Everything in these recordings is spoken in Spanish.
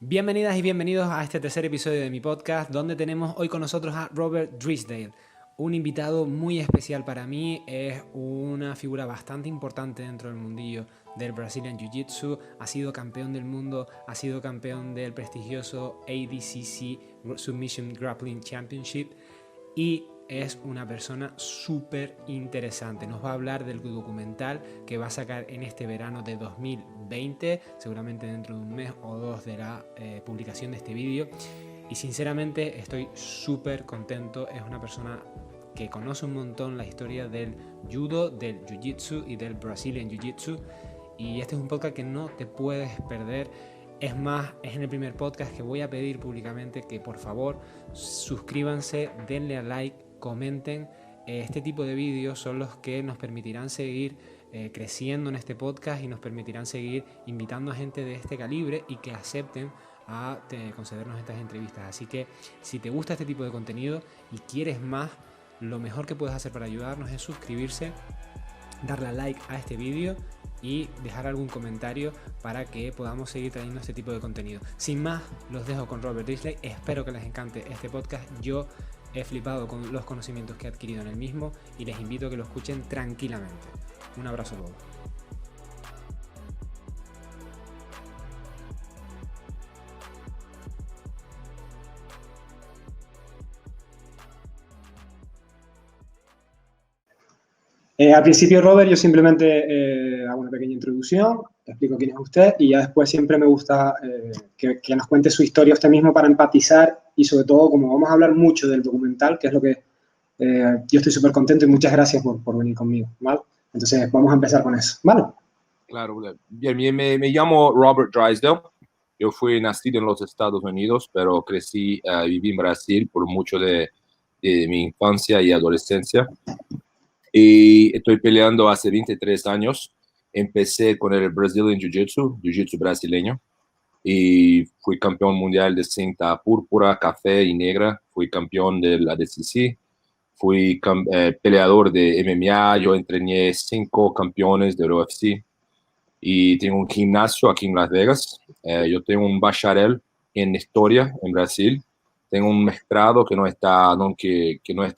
Bienvenidas y bienvenidos a este tercer episodio de mi podcast, donde tenemos hoy con nosotros a Robert Drysdale, un invitado muy especial para mí. Es una figura bastante importante dentro del mundillo del Brazilian Jiu-Jitsu. Ha sido campeón del mundo, ha sido campeón del prestigioso ADCC Submission Grappling Championship y es una persona súper interesante. Nos va a hablar del documental que va a sacar en este verano de 2020, seguramente dentro de un mes o dos de la publicación de este vídeo. Y sinceramente estoy súper contento. Es una persona que conoce un montón la historia del judo, del jiu-jitsu y del Brazilian jiu-jitsu. Y este es un podcast que no te puedes perder. Es más, es en el primer podcast que voy a pedir públicamente que por favor suscríbanse, denle a like, comenten. Este tipo de vídeos son los que nos permitirán seguir creciendo en este podcast y nos permitirán seguir invitando a gente de este calibre y que acepten a concedernos estas entrevistas. Así que si te gusta este tipo de contenido y quieres más, lo mejor que puedes hacer para ayudarnos es suscribirse, darle a like a este vídeo y dejar algún comentario para que podamos seguir trayendo este tipo de contenido. Sin más, los dejo con Robert Drysdale. Espero que les encante este podcast. Yo he flipado con los conocimientos que he adquirido en el mismo y les invito a que lo escuchen tranquilamente. Un abrazo a todos. Al principio, Robert, yo simplemente hago una pequeña introducción, te explico quién es usted y ya después siempre me gusta que nos cuente su historia usted mismo para empatizar y sobre todo, como vamos a hablar mucho del documental, que es lo que yo estoy súper contento y muchas gracias por venir conmigo, ¿vale? Entonces, vamos a empezar con eso, ¿vale? Claro, bien, me llamo Robert Drysdale. Yo fui nacido en los Estados Unidos, pero viví en Brasil por mucho de mi infancia y adolescencia. Y estoy peleando hace 23 años. Empecé con el Brazilian Jiu-Jitsu brasileño, y fui campeón mundial de cinta púrpura, café y negra. Fui campeón del ADCC. Fui peleador de MMA. Yo entrené 5 campeones del UFC. Y tengo un gimnasio aquí en Las Vegas. Yo tengo un bacharel en historia en Brasil. Tengo un maestrado que no está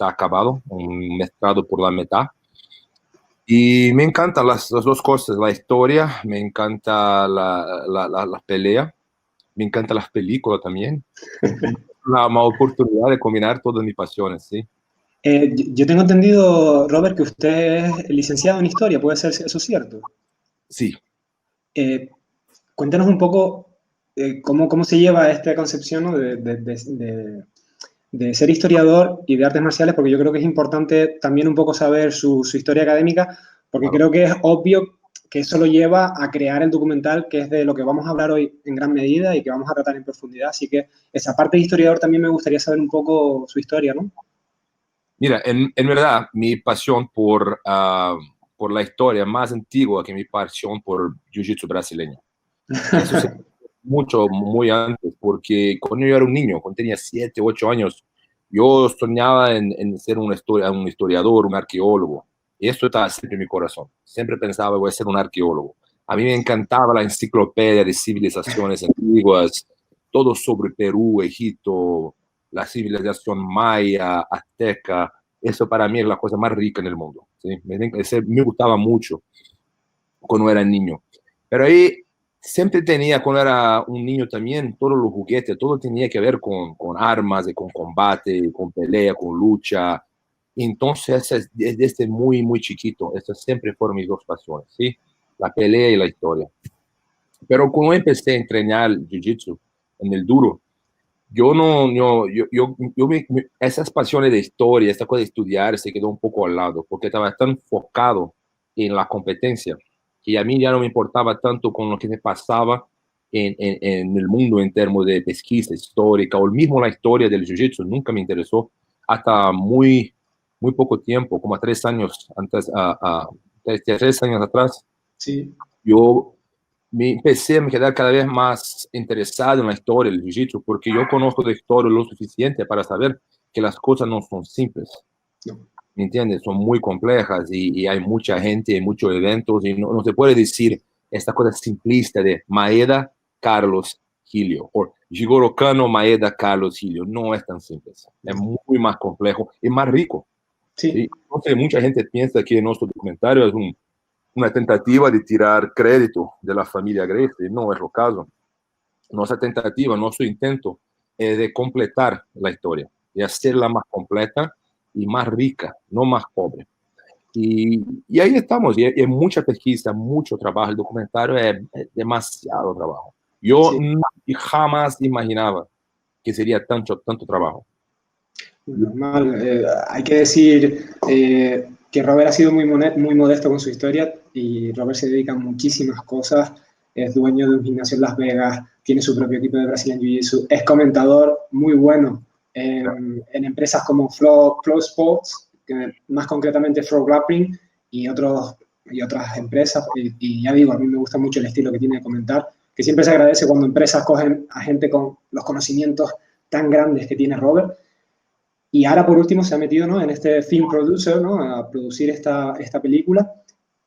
acabado, un maestrado por la mitad. Y me encantan las dos cosas, la historia, me encanta la pelea, me encantan las películas también. Una oportunidad de combinar todas mis pasiones, ¿sí? Yo tengo entendido, Robert, que usted es licenciado en historia, ¿puede ser eso cierto? Sí. Cuéntanos un poco cómo se lleva esta concepción, ¿no? de ser historiador y de artes marciales, porque yo creo que es importante también un poco saber su historia académica, porque Claro. creo que es obvio que eso lo lleva a crear el documental, que es de lo que vamos a hablar hoy en gran medida y que vamos a tratar en profundidad. Así que esa parte de historiador también me gustaría saber un poco su historia, ¿no? Mira, en verdad, mi pasión por la historia más antigua que mi pasión por Jiu-Jitsu brasileño. Eso se muy antes, porque cuando yo era un niño, cuando tenía 7, 8 años, yo soñaba en ser un historiador, un arqueólogo. Y esto estaba siempre en mi corazón. Siempre pensaba, voy a ser un arqueólogo. A mí me encantaba la enciclopedia de civilizaciones antiguas, todo sobre Perú, Egipto, la civilización maya, azteca. Eso para mí es la cosa más rica en el mundo, ¿sí? Me gustaba mucho cuando era niño. Pero ahí siempre tenía, cuando era un niño también, todos los juguetes, todo tenía que ver con armas, con combate, con pelea, con lucha. Entonces, desde muy chiquito, estas siempre fueron mis dos pasiones, ¿sí? La pelea y la historia. Pero cuando empecé a entrenar Jiu-Jitsu en el duro, yo no, esas pasiones de historia, esta cosa de estudiar, se quedó un poco al lado, porque estaba tan enfocado en la competencia, que a mí ya no me importaba tanto con lo que me pasaba en el mundo en términos de pesquisa histórica, o mismo la historia del Jiu-Jitsu, nunca me interesó, hasta muy poco tiempo, como 3 años antes, 3 años atrás, Sí. yo me empecé a me quedar cada vez más interesado en la historia del jiu-jitsu, porque yo conozco de historia lo suficiente para saber que las cosas no son simples. No. ¿Me entiendes? Son muy complejas y hay mucha gente, hay muchos eventos y no se puede decir esta cosa simplista de Maeda, Carlos, Hilio, o Jigoro Kano, Maeda, Carlos Hilio. No es tan simple. Es muy más complejo y más rico. Sí. ¿Sí? Entonces, mucha gente piensa que nuestro documentario es una tentativa de tirar crédito de la familia Gracie. No es el caso. Nuestra tentativa, nuestro intento es de completar la historia, de hacerla más completa y más rica, no más pobre. Y ahí estamos, y es mucha pesquisa, mucho trabajo. El documentario es demasiado trabajo. Yo jamás imaginaba que sería tanto trabajo. Normal. Hay que decir que Robert ha sido muy modesto con su historia y Robert se dedica a muchísimas cosas. Es dueño de un gimnasio en Las Vegas, tiene su propio equipo de Brazilian Jiu-Jitsu, es comentador muy bueno en empresas como Flow Sports, más concretamente Flow Grappling y otras empresas. Y ya digo, a mí me gusta mucho el estilo que tiene de comentar, que siempre se agradece cuando empresas cogen a gente con los conocimientos tan grandes que tiene Robert. Y ahora, por último, se ha metido, ¿no?, en este film producer, ¿no?, a producir esta película.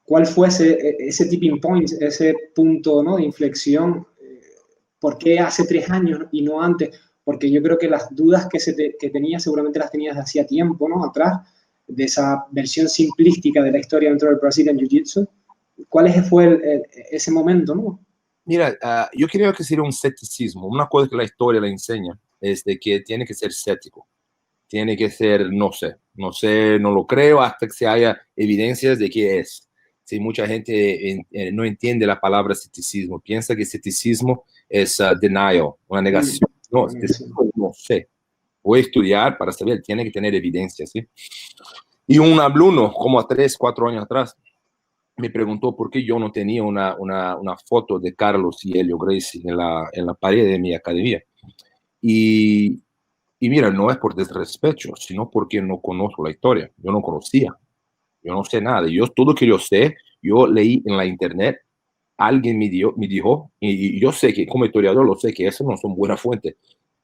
¿Cuál fue ese tipping point, ese punto, ¿no?, de inflexión? ¿Por qué hace 3 años y no antes? Porque yo creo que las dudas que tenía seguramente las tenías de hacía tiempo, ¿no?, atrás, de esa versión simplística de la historia dentro del Brazilian Jiu-Jitsu. ¿Cuál fue ese momento, no? Mira, yo creo que sería un ceticismo. Una cosa que la historia le enseña es de que tiene que ser cético. Tiene que ser, no sé, no lo creo hasta que se haya evidencias de que es. Si mucha gente no entiende la palabra escepticismo, piensa que escepticismo es denial, una negación. No, no sé. Voy a estudiar para saber, tiene que tener evidencias, ¿sí? Y un alumno, como a 3, 4 años atrás, me preguntó por qué yo no tenía una foto de Carlos y Helio Gracie en la pared de mi academia. Y mira, no es por desrespeto, sino porque no conozco la historia. Yo no conocía. Yo no sé nada. Todo lo que yo sé, yo leí en la internet. Alguien me dijo, y yo sé que como historiador lo sé, que esas no son buenas fuentes.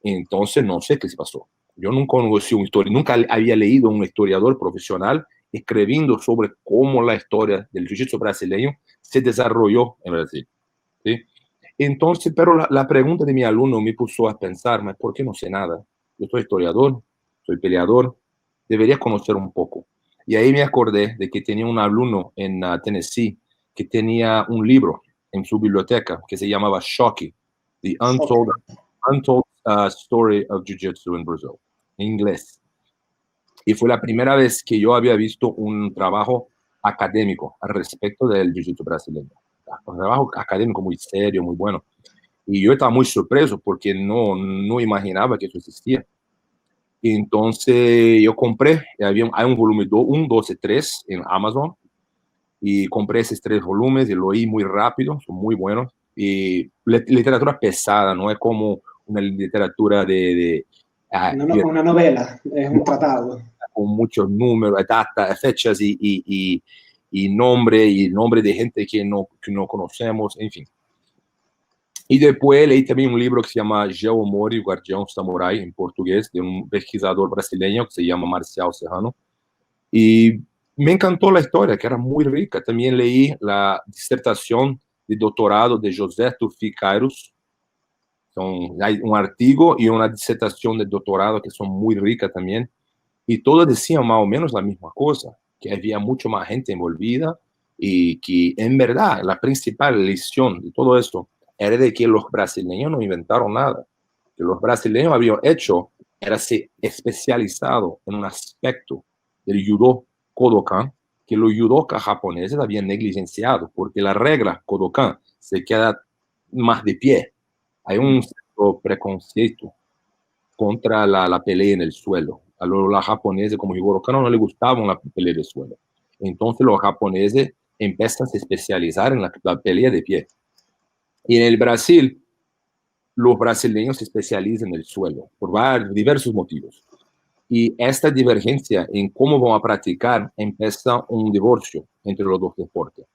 Entonces no sé qué se pasó. Yo nunca conocí un historiador, nunca había leído a un historiador profesional escribiendo sobre cómo la historia del jiu-jitsu brasileño se desarrolló en Brasil. ¿Sí? Entonces, pero la pregunta de mi alumno me puso a pensar, ¿por qué no sé nada? Yo soy historiador, soy peleador, debería conocer un poco. Y ahí me acordé de que tenía un alumno en Tennessee que tenía un libro en su biblioteca que se llamaba Shocky, The Untold Story of Jiu-Jitsu in Brazil, en inglés. Y fue la primera vez que yo había visto un trabajo académico al respecto del Jiu-Jitsu brasileño. Un trabajo académico muy serio, muy bueno. Y yo estaba muy sorpreso porque no imaginaba que eso existía. Y entonces yo compré, hay un volumen 1, 2 y 3 en Amazon, y compré esos 3 volúmenes y lo oí muy rápido, son muy buenos. Y literatura pesada, no es como una literatura una novela, es un tratado. Con muchos números, datas, fechas y nombre de gente que no conocemos, en fin. Y después leí también un libro que se llama Geo Mori, Guardián Samurai, en portugués, de un pesquisador brasileño que se llama Marcial Serrano. Y me encantó la historia, que era muy rica. También leí la disertación de doctorado de José Tufi Kairos. Hay un artículo y una disertación de doctorado que son muy ricas también. Y todos decían más o menos la misma cosa, que había mucho más gente envolvida y que en verdad la principal lección de todo esto era de que los brasileños no inventaron nada. Que los brasileños habían hecho era se especializado en un aspecto del judo Kodokan que los judokas japoneses habían negligenciado, porque la regla Kodokan se queda más de pie. Hay un cierto preconceito contra la pelea en el suelo. A los japoneses, como Jigoro Kano, no les gustaba la pelea de suelo. Entonces los japoneses empiezan a se especializar en la pelea de pie. Y en el Brasil, los brasileños se especializan en el suelo por diversos motivos. Y esta divergencia en cómo van a practicar empieza un divorcio entre los dos deportes.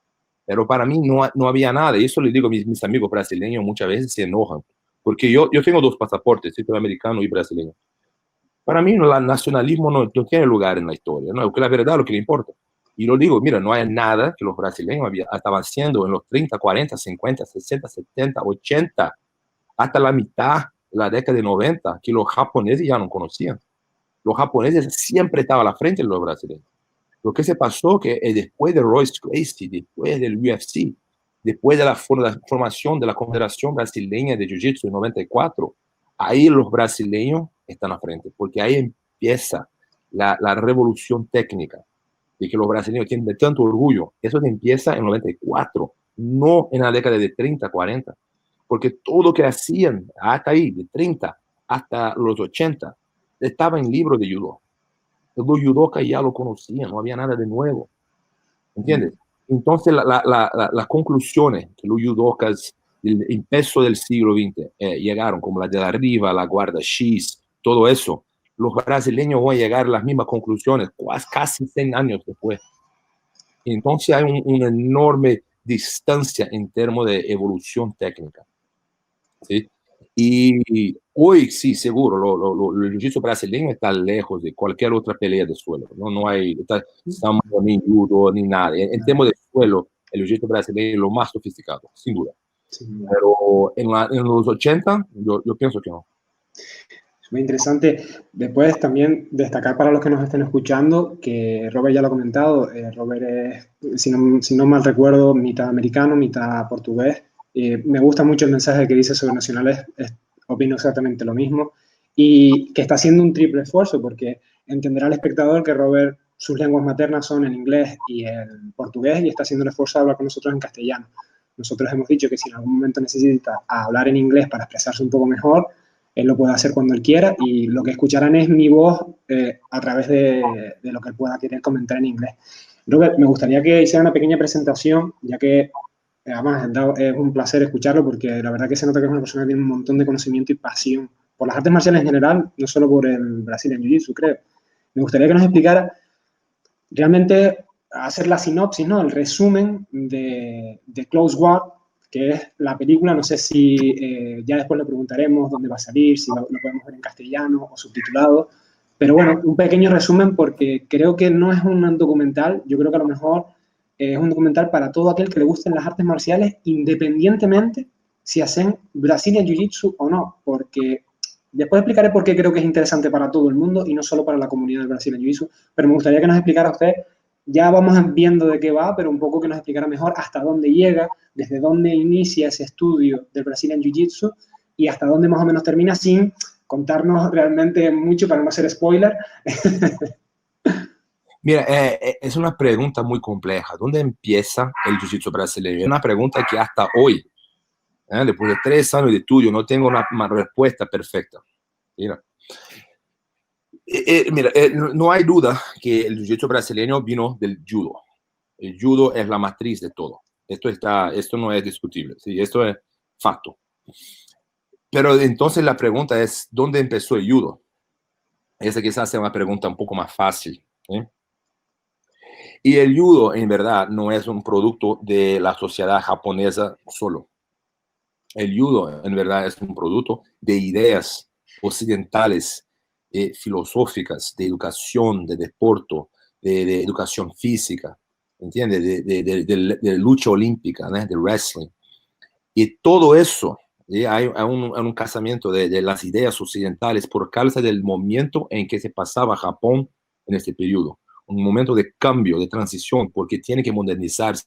Pero para mí no había nada. Y eso le digo a mis amigos brasileños, muchas veces se enojan. Porque yo tengo 2 pasaportes, americano y brasileño. Para mí el nacionalismo no tiene lugar en la historia, ¿no? Porque la verdad es lo que le importa. Y lo digo, mira, no hay nada que los brasileños estaban haciendo en los 30, 40, 50, 60, 70, 80 hasta la mitad de la década de 90 que los japoneses ya no conocían. Los japoneses siempre estaban a la frente de los brasileños. Lo que se pasó que después de Royce Gracie, después del UFC, después de la formación de la Confederación Brasileña de Jiu-Jitsu en 94, ahí los brasileños están a frente, porque ahí empieza la revolución técnica, de que los brasileños tienen de tanto orgullo. Eso empieza en 94, no en la década de 30, 40, porque todo lo que hacían hasta ahí, de 30 hasta los 80, estaba en libros de judo. Los judokas ya lo conocían, no había nada de nuevo, ¿entiendes? Entonces, las conclusiones que los judokas del empezó del siglo XX llegaron, como la de la Riva, la guarda X, todo eso, los brasileños van a llegar a las mismas conclusiones casi 100 años después. Entonces hay una enorme distancia en términos de evolución técnica, ¿sí? Y hoy sí, seguro, el jiu-jitsu brasileño está lejos de cualquier otra pelea de suelo. No hay sambo, ni judo, ni nada. En temas de suelo, el jiu-jitsu brasileño es lo más sofisticado, sin duda. Sí. Pero en los 80, yo pienso que no. Es muy interesante. Después también destacar para los que nos estén escuchando, que Robert ya lo ha comentado, Robert es, si no mal recuerdo, mitad americano, mitad portugués. Me gusta mucho el mensaje que dice sobre nacionales, opino exactamente lo mismo, y que está haciendo un triple esfuerzo, porque entenderá el espectador que Robert, sus lenguas maternas son el inglés y el portugués, y está haciendo el esfuerzo de hablar con nosotros en castellano. Nosotros hemos dicho que si en algún momento necesita hablar en inglés para expresarse un poco mejor, él lo puede hacer cuando él quiera, y lo que escucharán es mi voz a través de lo que él pueda querer comentar en inglés. Robert, me gustaría que hiciera una pequeña presentación, ya que además es un placer escucharlo, porque la verdad que se nota que es una persona que tiene un montón de conocimiento y pasión por las artes marciales en general, no solo por el Brazilian Jiu-Jitsu, creo. Me gustaría que nos explicara realmente, hacer la sinopsis, ¿no? El resumen de Close War, que es la película. No sé si ya después le preguntaremos dónde va a salir, si lo podemos ver en castellano o subtitulado. Pero bueno, un pequeño resumen, porque creo que no es un documental. Yo creo que a lo mejor es un documental para todo aquel que le gusten las artes marciales, independientemente si hacen Brazilian Jiu-Jitsu o no, porque después explicaré por qué creo que es interesante para todo el mundo y no solo para la comunidad del Brazilian Jiu-Jitsu, pero me gustaría que nos explicara usted, ya vamos viendo de qué va, pero un poco que nos explicara mejor hasta dónde llega, desde dónde inicia ese estudio del Brazilian Jiu-Jitsu y hasta dónde más o menos termina, sin contarnos realmente mucho para no hacer spoiler. Mira, es una pregunta muy compleja. ¿Dónde empieza el jiu-jitsu brasileño? Es una pregunta que hasta hoy, después de 3 años de estudio, no tengo una respuesta perfecta. Mira, no hay duda que el jiu-jitsu brasileño vino del judo. El judo es la matriz de todo. Esto no es discutible, ¿sí? Esto es facto. Pero entonces la pregunta es, ¿dónde empezó el judo? Esa quizás sea una pregunta un poco más fácil, ¿sí? Y el judo, en verdad, no es un producto de la sociedad japonesa solo. El judo, en verdad, es un producto de ideas occidentales, filosóficas, de educación, de deporte, de educación física, ¿entiendes? De lucha olímpica, ¿no? De wrestling. Y todo eso, hay un casamiento de las ideas occidentales por causa del momento en que se pasaba Japón en este periodo. Un momento de cambio, de transición, porque tiene que modernizarse.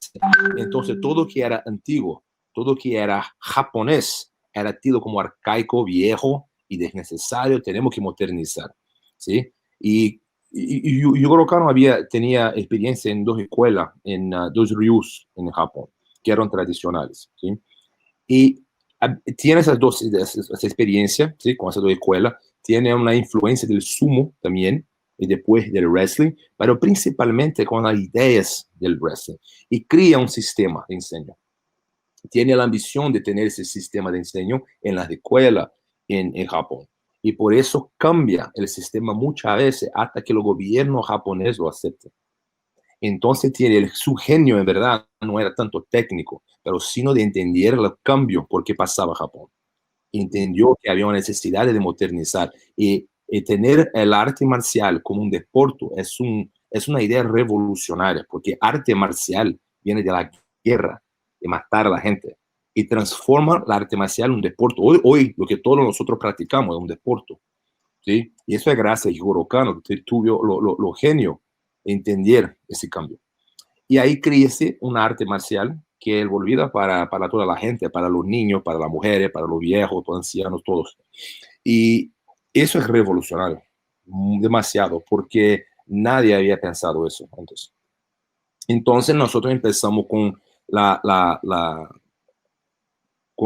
Entonces, todo que era antiguo, todo que era japonés, era tido como arcaico, viejo y desnecesario. Tenemos que modernizar, ¿sí? Y yo creo que tenía experiencia en 2 escuelas, en 2 ryus en Japón, que eran tradicionales, ¿sí? Y tiene esas esa experiencia, ¿sí? Con esas 2 escuelas. Tiene una influencia del sumo también, y después del wrestling, pero principalmente con las ideas del wrestling. Y crea un sistema de enseño. Tiene la ambición de tener ese sistema de enseño en las escuelas en Japón. Y por eso cambia el sistema muchas veces hasta que el gobierno japonés lo acepte. Entonces su genio, en verdad, no era tanto técnico, pero sino de entender el cambio por qué pasaba Japón. Entendió que había una necesidad de modernizar. Y tener el arte marcial como un deporte es una idea revolucionaria, porque arte marcial viene de la guerra, de matar a la gente. y transforma la arte marcial en un deporte. Hoy lo que todos nosotros practicamos es un deporte, ¿sí? Y eso es gracias a Jigoro Kano, que tuvo lo genio de entender ese cambio. Y ahí crece una arte marcial que él volvida para toda la gente, para los niños, para las mujeres, para los viejos, los ancianos, todos. Y eso es revolucionario, demasiado, porque nadie había pensado eso antes. Entonces nosotros empezamos con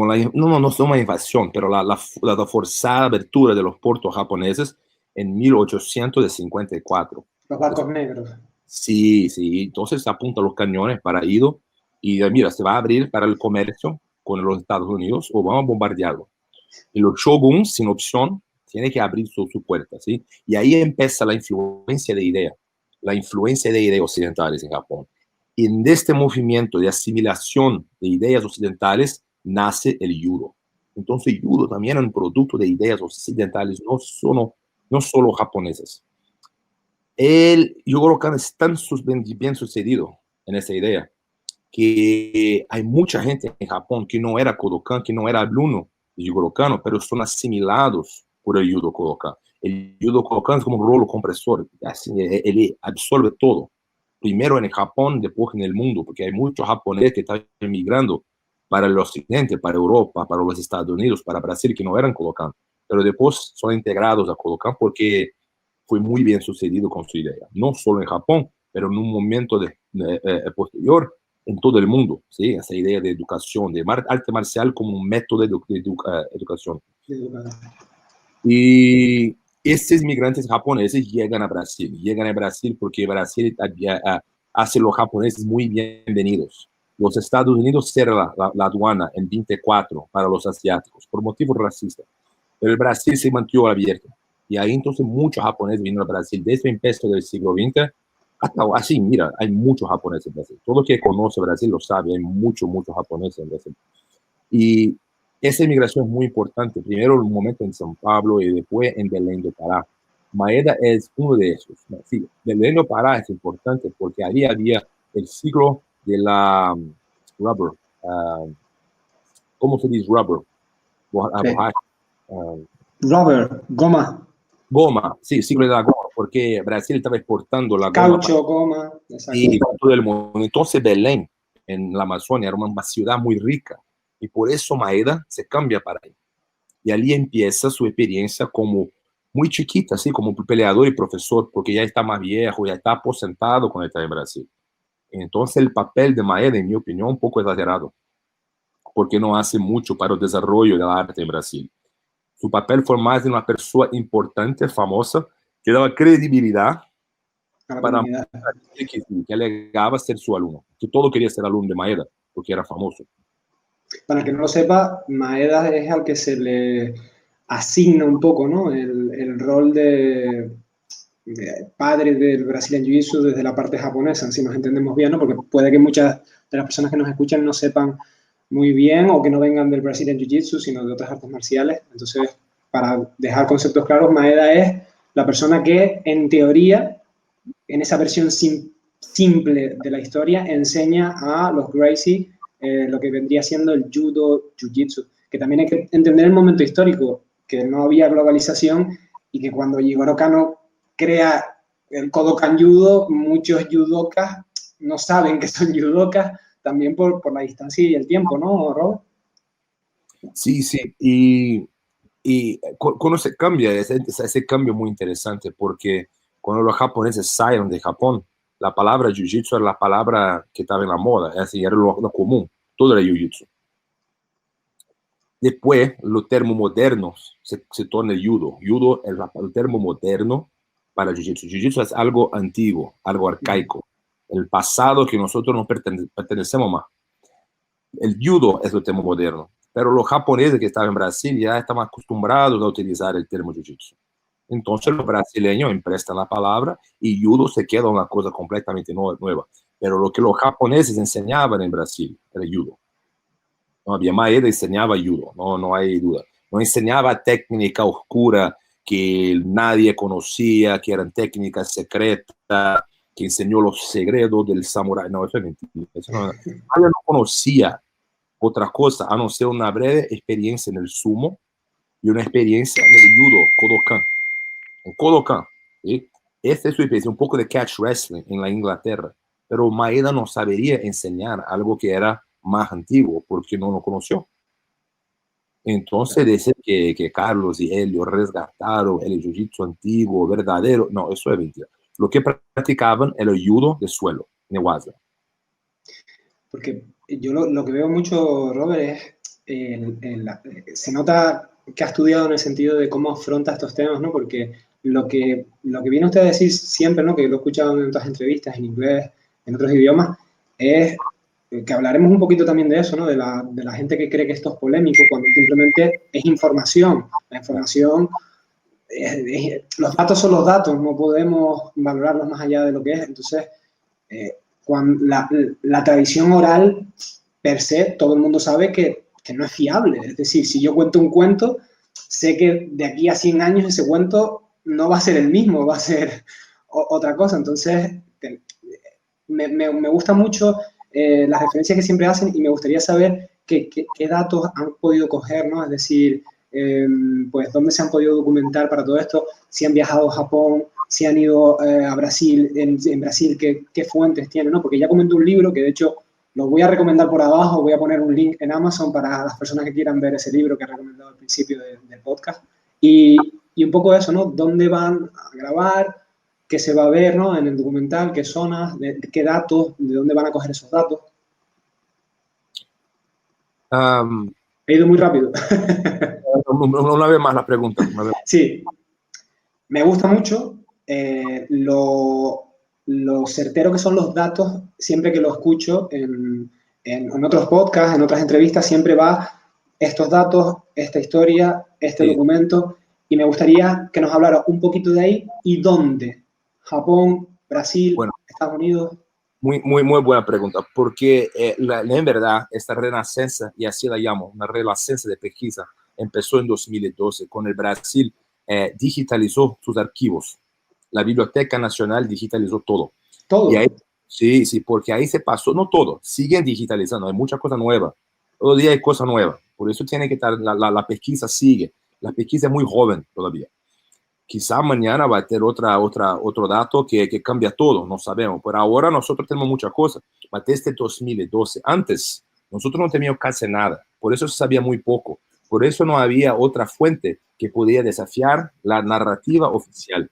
no es una invasión, pero la forzada abertura de los puertos japoneses en 1854. Los barcos negros. Sí, sí, entonces se apunta los cañones para Ido y mira, se va a abrir para el comercio con los Estados Unidos o vamos a bombardearlo. Y los shoguns, sin opción, tienen que abrir su puerta, ¿sí? Y ahí empieza la influencia de ideas occidentales en Japón. Y en este movimiento de asimilación de ideas occidentales nace el judo. Entonces, el judo también es un producto de ideas occidentales, no solo japonesas. El Jigoro Kano es tan bien sucedido en esa idea que hay mucha gente en Japón que no era Kodokan, que no era alumno de Jigoro Kano, pero son asimilados por el judo Kodokan. El judo Kodokan es como un rolo compresor, así, él absorbe todo. Primero en Japón, después en el mundo, porque hay muchos japoneses que están emigrando para el occidente, para Europa, para los Estados Unidos, para Brasil, que no eran Kodokan, pero después son integrados a Kodokan porque fue muy bien sucedido con su idea, no solo en Japón, pero en un momento posterior en todo el mundo, ¿sí? Esa idea de educación, de arte marcial como un método de educación. Y estos migrantes japoneses llegan a Brasil porque Brasil hace los japoneses muy bienvenidos. Los Estados Unidos cierran la aduana en 24 para los asiáticos por motivos racistas, pero el Brasil se mantuvo abierto. Y ahí entonces muchos japoneses vinieron a Brasil desde el empiezo del siglo XX hasta así. Mira, hay muchos japoneses en Brasil. Todo el que conoce Brasil lo sabe, hay muchos japoneses en Brasil. Y esa inmigración es muy importante. Primero, un momento en São Paulo y después en Belém do Pará. Maeda es uno de esos. Sí, Belém do Pará es importante porque ahí había el ciclo de la rubber. ¿Cómo se dice rubber? Rubber, goma. Goma, sí, ciclo de la goma, porque Brasil estaba exportando la Caucho, goma. Y todo el mundo. Entonces Belém, en la Amazonia, era una ciudad muy rica. Y por eso Maeda se cambia para ahí. Y allí empieza su experiencia como muy chiquita, así como peleador y profesor, porque ya está más viejo, ya está aposentado cuando está en Brasil. Entonces el papel de Maeda, en mi opinión, un poco exagerado, porque no hace mucho para el desarrollo del arte en Brasil. Su papel fue más de una persona importante, famosa, que daba credibilidad para que alegaba ser su alumno, que todo quería ser alumno de Maeda, porque era famoso. Para que no lo sepa, Maeda es al que se le asigna un poco, ¿no? El rol de padre del Brazilian Jiu-Jitsu desde la parte japonesa, si nos entendemos bien, ¿no? Porque puede que muchas de las personas que nos escuchan no sepan muy bien o que no vengan del Brazilian Jiu-Jitsu, sino de otras artes marciales. Entonces, para dejar conceptos claros, Maeda es la persona que, en teoría, en esa versión simple de la historia, enseña a los Gracie lo que vendría siendo el judo, jiu-jitsu, que también hay que entender el momento histórico, que no había globalización y que cuando Jigoro Kano crea el Kodokan Judo, muchos judokas no saben que son judokas, también por la distancia y el tiempo, ¿no, Rob? Sí, sí, y cuando se cambia, ese cambio muy interesante, porque cuando los japoneses salieron de Japón, la palabra jiu-jitsu era la palabra que estaba en la moda, es decir, era lo común, todo era jiu-jitsu. Después, los termos modernos se torna judo. Judo es el termo moderno para jiu-jitsu. Jiu-jitsu es algo antiguo, algo arcaico, el pasado que nosotros no pertenecemos más. El judo es el termo moderno, pero los japoneses que estaban en Brasil ya estaban acostumbrados a utilizar el termo jiu-jitsu. Entonces los brasileños emprestan la palabra y judo se queda una cosa completamente nueva. Pero lo que los japoneses enseñaban en Brasil era judo. No había Maeda, enseñaba judo, no hay duda. No enseñaba técnica oscura que nadie conocía, que eran técnicas secretas, que enseñó los secretos del samurái. No, eso es mentira. Eso no conocía otra cosa, a no ser una breve experiencia en el sumo y una experiencia en el judo, Kodokan. En Kodokan, ¿sí? Esta es su experiencia, un poco de catch wrestling en la Inglaterra, pero Maeda no sabría enseñar algo que era más antiguo porque no lo conoció. Entonces dice que Carlos y Helio resgataron el jiu-jitsu antiguo, verdadero. No, eso es mentira. Lo que practicaban era el judo de suelo, Newaza. Porque yo lo que veo mucho, Robert, es se nota que ha estudiado en el sentido de cómo afronta estos temas, ¿no? Porque lo que viene usted a decir siempre, ¿no? Que lo he escuchado en otras entrevistas, en inglés, en otros idiomas, es que hablaremos un poquito también de eso, ¿no? De la gente que cree que esto es polémico, cuando simplemente es información. La información, los datos son los datos, no podemos valorarlos más allá de lo que es. Entonces, cuando la tradición oral, per se, todo el mundo sabe que no es fiable. Es decir, si yo cuento un cuento, sé que de aquí a 100 años ese cuento no va a ser el mismo, va a ser otra cosa. Entonces, me gusta mucho las referencias que siempre hacen y me gustaría saber qué datos han podido coger, ¿no? Es decir, pues dónde se han podido documentar para todo esto, si han viajado a Japón, si han ido a Brasil, en Brasil, qué fuentes tienen, ¿no? Porque ya comentó un libro que de hecho lo voy a recomendar por abajo, voy a poner un link en Amazon para las personas que quieran ver ese libro que he recomendado al principio del podcast. Y un poco eso, ¿no? ¿Dónde van a grabar? ¿Qué se va a ver, ¿no? En el documental? ¿Qué zonas? ¿Qué datos? ¿De dónde van a coger esos datos? He ido muy rápido. Una vez más la pregunta. Sí, me gusta mucho lo certero que son los datos, siempre que lo escucho en otros podcasts, en otras entrevistas, siempre va estos datos, esta historia, este Sí. documento, y me gustaría que nos hablara un poquito de ahí y dónde. Japón, Brasil, Bueno, Estados Unidos. muy buena pregunta, porque en verdad esta renacencia, y así la llamo, una renacencia de pesquisa, empezó en 2012, con el Brasil digitalizó sus archivos. La Biblioteca Nacional digitalizó todo. Todo. Y ahí, sí, porque ahí se pasó, no todo, siguen digitalizando, hay mucha cosa nueva. Todo día hay cosa nueva. Por eso tiene que estar, la pesquisa sigue. La pesquisa es muy joven todavía. Quizá mañana va a tener otro dato que cambia todo, no sabemos. Por ahora nosotros tenemos muchas cosas. Pero desde 2012, antes, nosotros no teníamos casi nada. Por eso se sabía muy poco. Por eso no había otra fuente que podía desafiar la narrativa oficial.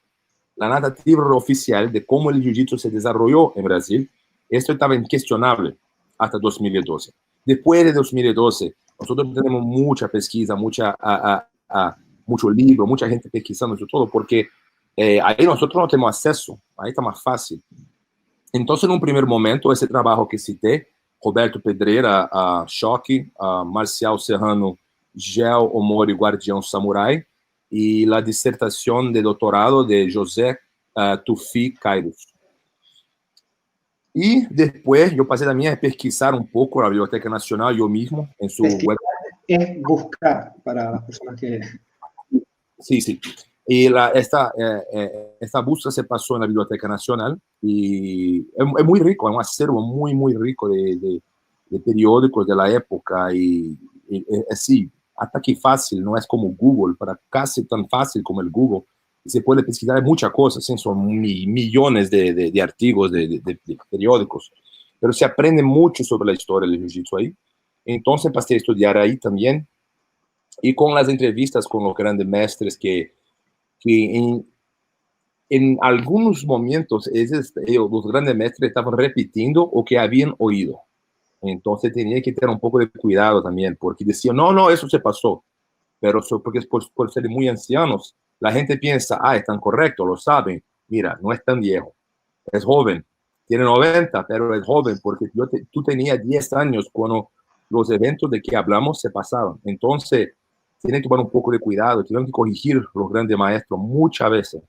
La narrativa oficial de cómo el jiu-jitsu se desarrolló en Brasil, esto estaba incuestionable hasta 2012. Después de 2012, nosotros tenemos mucha pesquisa, mucho libro, mucha gente pesquisando eso todo, porque ahí nosotros no tenemos acceso, ahí está más fácil. Entonces, en un primer momento, ese trabajo que cité, Roberto Pedreira, Choque, Marcial Serrano, Gel Omori, Guardião Samurai, y la disertación de doctorado de José Tufi Kairos. Y después yo pasé también a pesquisar un poco la Biblioteca Nacional yo mismo en su web. Es buscar para las personas que... Sí. Y esta búsqueda se pasó en la Biblioteca Nacional y es muy rico, es un acervo muy rico de periódicos de la época y así, hasta que fácil, no es como Google, para casi tan fácil como el Google. Y se puede pesquisar muchas cosas, ¿sí? Son millones de artículos, de periódicos, pero se aprende mucho sobre la historia del jiu-jitsu ahí. Entonces pasé a estudiar ahí también y con las entrevistas con los grandes maestres que en algunos momentos los grandes maestres estaban repitiendo o que habían oído. Entonces tenía que tener un poco de cuidado también, porque decían, no, eso se pasó. Pero porque por ser muy ancianos, la gente piensa, están correctos, lo saben. Mira, no es tan viejo, es joven, tiene 90, pero es joven, porque tú tenías 10 años cuando los eventos de que hablamos se pasaban. Entonces, tienen que tomar un poco de cuidado, tienen que corregir los grandes maestros muchas veces,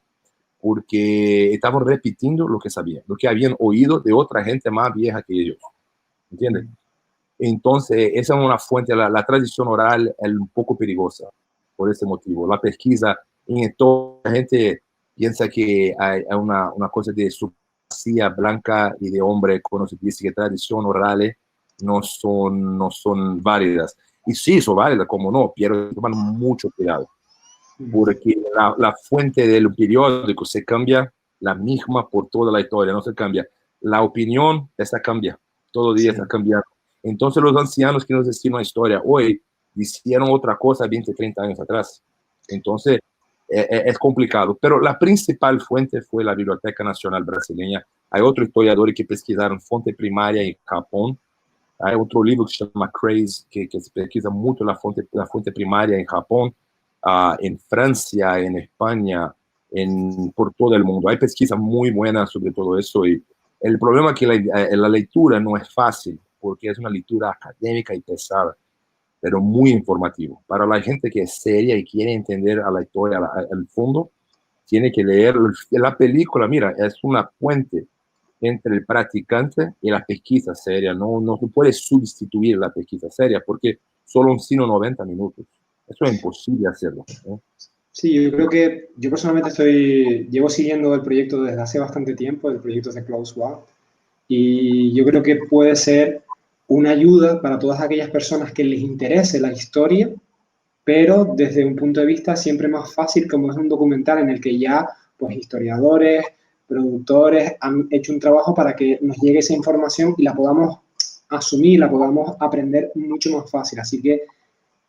porque estaban repitiendo lo que sabían, lo que habían oído de otra gente más vieja que ellos. ¿Entiendes? Entonces, esa es una fuente, la tradición oral es un poco peligrosa por ese motivo. La pesquisa, en toda la gente piensa que hay una cosa de supremacía blanca y de hombre cuando se dice que tradición oral no son válidas. Y sí, son válidas, como no, pero hay que tomar mucho cuidado, porque la fuente del periódico se cambia la misma por toda la historia, no se cambia. La opinión, esa cambia, todo día está cambiando. Entonces los ancianos que nos decían una historia hoy, hicieron otra cosa 20, 30 años atrás. Entonces es complicado, pero la principal fuente fue la Biblioteca Nacional Brasileña. Hay otros historiadores que pesquisaron fuente primaria en Japón. Hay otro libro que se llama Craze, que se pesquisa mucho la fuente primaria en Japón, en Francia, en España, por todo el mundo. Hay pesquisas muy buenas sobre todo eso. Y el problema es que la lectura no es fácil, porque es una lectura académica y pesada, pero muy informativo. Para la gente que es seria y quiere entender a la historia, al fondo, tiene que leer la película. Mira, es una puente entre el practicante y la pesquisa seria. No se puede sustituir la pesquisa seria porque solo un sino 90 minutos. Eso es imposible hacerlo, ¿eh? Sí, yo creo que yo personalmente llevo siguiendo el proyecto desde hace bastante tiempo, el proyecto de Klaus Schwab, y yo creo que puede ser una ayuda para todas aquellas personas que les interese la historia, pero desde un punto de vista siempre más fácil, como es un documental en el que ya pues historiadores, productores han hecho un trabajo para que nos llegue esa información y la podamos asumir, la podamos aprender mucho más fácil. Así que,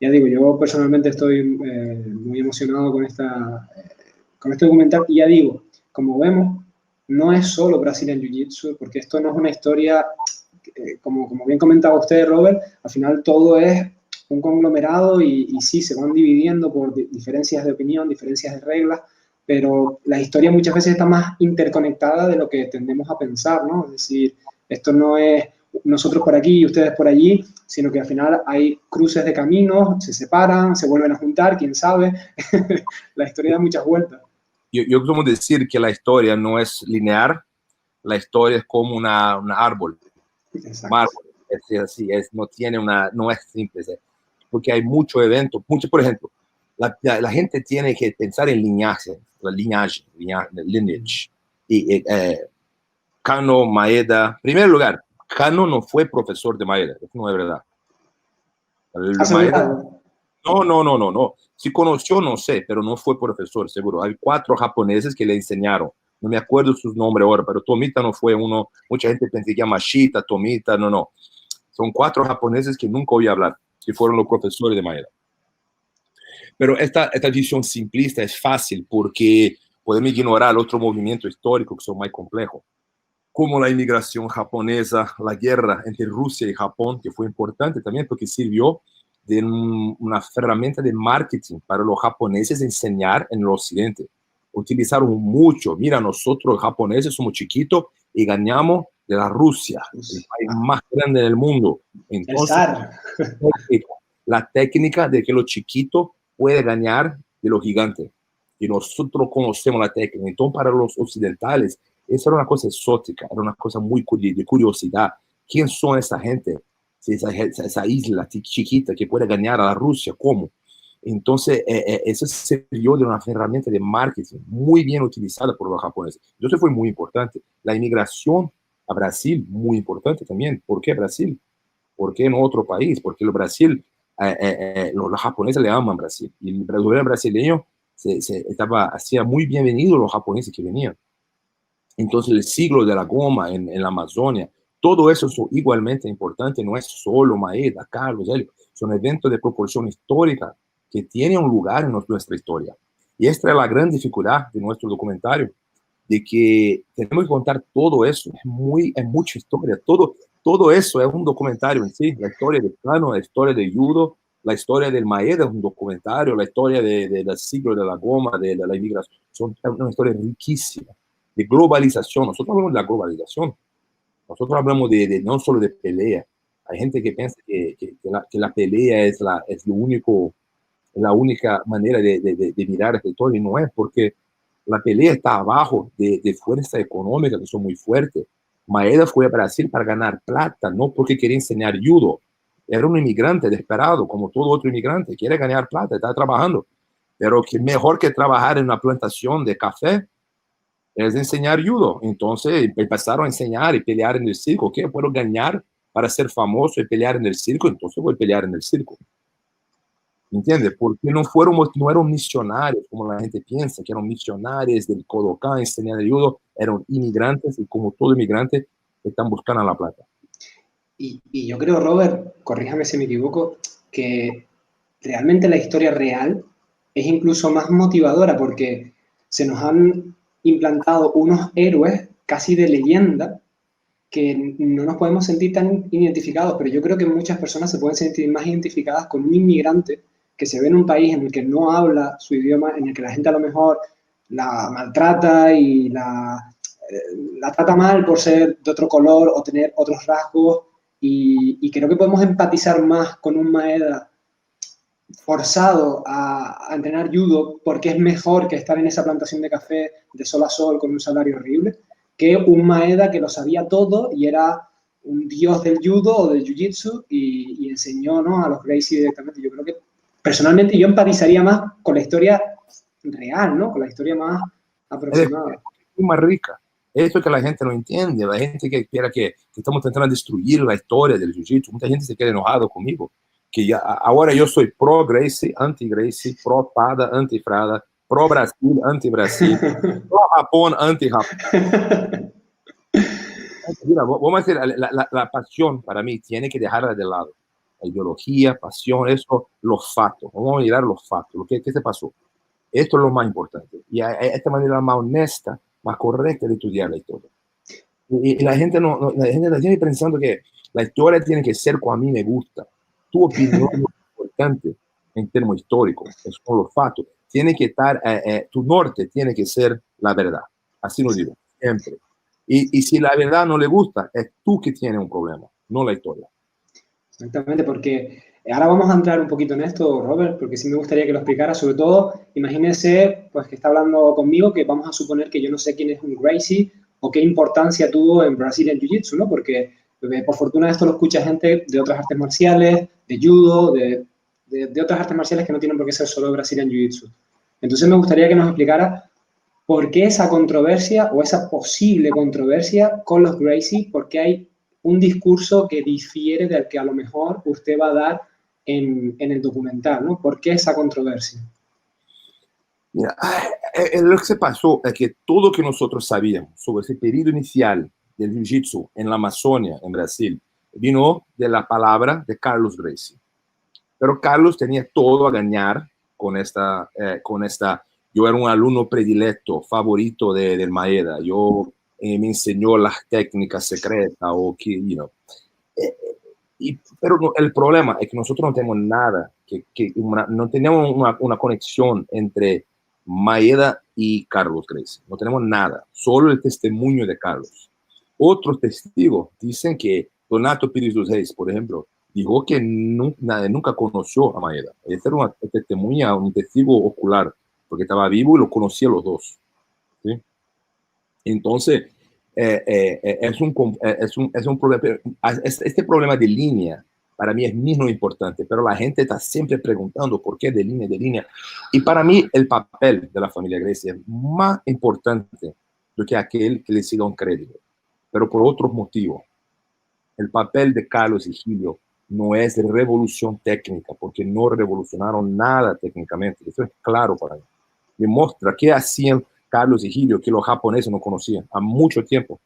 ya digo, yo personalmente estoy muy emocionado con este documental y ya digo, como vemos, no es solo Brazilian Jiu-Jitsu, porque esto no es una historia, como bien comentaba usted, Robert, al final todo es un conglomerado y sí, se van dividiendo por diferencias de opinión, diferencias de reglas, pero la historia muchas veces está más interconectada de lo que tendemos a pensar, ¿no? Es decir, esto no es nosotros por aquí y ustedes por allí, sino que al final hay cruces de caminos, se separan, se vuelven a juntar, quién sabe. La historia da muchas vueltas. Yo como decir que la historia no es lineal, la historia es como un árbol. Un árbol, es así, no es simple, porque hay mucho evento, por ejemplo, la gente tiene que pensar en lineaje, lineage. Y Kano, Maeda, en primer lugar, Kano no fue profesor de Maeda, eso no es verdad. Maeda, no. Si conoció, no sé, pero no fue profesor, seguro. Hay 4 japoneses que le enseñaron. No me acuerdo sus nombres ahora, pero Tomita no fue uno. Mucha gente pensó que Yamashita, Tomita, no. Son 4 japoneses que nunca oí hablar, que fueron los profesores de Maeda. Pero esta visión simplista es fácil porque podemos ignorar el otro movimiento histórico que son más complejos, como la inmigración japonesa, la guerra entre Rusia y Japón, que fue importante también porque sirvió de una herramienta de marketing para los japoneses enseñar en el occidente. Utilizaron mucho. Mira, nosotros japoneses somos chiquitos y ganamos de la Rusia, el país más grande del mundo. Entonces, la técnica de que los chiquitos puede ganar de los gigantes. Y nosotros conocemos la técnica. Entonces, para los occidentales, esa era una cosa exótica, era una cosa muy de curiosidad. ¿Quién son esa gente? Esa isla chiquita que puede ganar a la Rusia, ¿cómo? Entonces, eso sirvió de una herramienta de marketing muy bien utilizada por los japoneses. Entonces, fue muy importante. La inmigración a Brasil, muy importante también. ¿Por qué Brasil? ¿Por qué no otro país? Porque el Brasil, los japoneses le aman Brasil. Y el gobierno brasileño hacía muy bienvenido a los japoneses que venían. Entonces, el siglo de la goma en la Amazonia, todo eso es igualmente importante, no es solo Maeda, Carlos, Helio, son eventos de proporción histórica que tienen un lugar en nuestra historia. Y esta es la gran dificultad de nuestro documentario, de que tenemos que contar todo eso, es mucha historia, todo eso es un documentario en sí, la historia de Kano, la historia de judo, la historia del Maeda es un documentario, la historia del siglo de la goma, de la inmigración, es una historia riquísima. De globalización, nosotros hablamos de la globalización, nosotros hablamos no solo de pelea. Hay gente que piensa que la pelea es la única manera de mirar esta historia, y no es, porque la pelea está abajo de fuerza económica que son muy fuertes. Maeda fue a Brasil para ganar plata, no porque quería enseñar judo. Era un inmigrante desesperado, como todo otro inmigrante, quiere ganar plata, está trabajando, pero que mejor que trabajar en una plantación de café es enseñar judo. Entonces empezaron a enseñar y pelear en el circo. ¿Qué puedo ganar para ser famoso y pelear en el circo, entonces voy a pelear en el circo. ¿Entiendes? Porque no eran misionarios, como la gente piensa, que eran misionarios del Kodokan, enseñando judo, eran inmigrantes y como todo inmigrante, están buscando la plata. Y yo creo, Robert, corríjame si me equivoco, que realmente la historia real es incluso más motivadora porque se nos han implantado unos héroes casi de leyenda que no nos podemos sentir tan identificados, pero yo creo que muchas personas se pueden sentir más identificadas con un inmigrante que se ve en un país en el que no habla su idioma, en el que la gente a lo mejor la maltrata y la trata mal por ser de otro color o tener otros rasgos, y creo que podemos empatizar más con un Maeda forzado a entrenar judo porque es mejor que estar en esa plantación de café de sol a sol con un salario horrible, que un Maeda que lo sabía todo y era un dios del judo o del jiu-jitsu y enseñó, ¿no?, a los Gracie directamente. Yo creo que personalmente yo empatizaría más con la historia real, ¿no?, con la historia más aproximada. Es más rica. Eso es que la gente no entiende. La gente que quiera que estamos intentando destruir la historia del jiu-jitsu. Mucha gente se queda enojado conmigo. Que ya, ahora yo soy pro Gracie, anti Gracie, pro Pada, anti Frada, pro Brasil, anti Brasil, pro Japón, anti Japón. Mira, vamos a decir, la pasión para mí tiene que dejarla de lado. La ideología, pasión, eso, los factos. Vamos a mirar los factos. ¿Qué se pasó? Esto es lo más importante. Y esta manera más honesta, más correcta de estudiar la historia. Y la gente la gente tiene pensando que la historia tiene que ser como a mí me gusta. Tu opinión es importante en términos históricos. Esos son los factos. Tiene que estar, tu norte tiene que ser la verdad. Así lo digo, siempre. Y si la verdad no le gusta, es tú que tienes un problema, no la historia. Exactamente, porque ahora vamos a entrar un poquito en esto, Robert, porque sí me gustaría que lo explicara. Sobre todo, imagínese pues, que está hablando conmigo, que vamos a suponer que yo no sé quién es un Gracie o qué importancia tuvo en Brazilian Jiu-Jitsu, ¿no? Porque por fortuna esto lo escucha gente de otras artes marciales, de judo, de otras artes marciales que no tienen por qué ser solo Brazilian Jiu-Jitsu. Entonces me gustaría que nos explicara por qué esa controversia o esa posible controversia con los Gracie, porque hay un discurso que difiere del que a lo mejor usted va a dar en el documental, ¿no? ¿Por qué esa controversia? Mira, lo que se pasó es que todo lo que nosotros sabíamos sobre ese periodo inicial del jiu-jitsu en la Amazonia, en Brasil, vino de la palabra de Carlos Gracie. Pero Carlos tenía todo a ganar con esta. Yo era un alumno predilecto, favorito del Maeda. Yo me enseñó las técnicas secretas o que, pero no, el problema es que nosotros no tenemos nada, no tenemos una conexión entre Maeda y Carlos Gracie. No tenemos nada, solo el testimonio de Carlos. Otros testigos dicen que Donato Pires dos Reis, por ejemplo, dijo que nunca conoció a Maeda. Esa era una testemunha, un testigo ocular, porque estaba vivo y lo conocía los dos. ¿Sí? Entonces, es un problema. Este problema de línea, para mí es menos importante, pero la gente está siempre preguntando por qué de línea. Y para mí, el papel de la familia Gracie es más importante do que aquel que le siga un crédito, pero por otros motivos. El papel de Carlos y Gilio no es de revolución técnica, porque no revolucionaron nada técnicamente. Eso es claro para mí. Demuestra qué hacían Carlos y Gilio que los japoneses no conocían a mucho tiempo.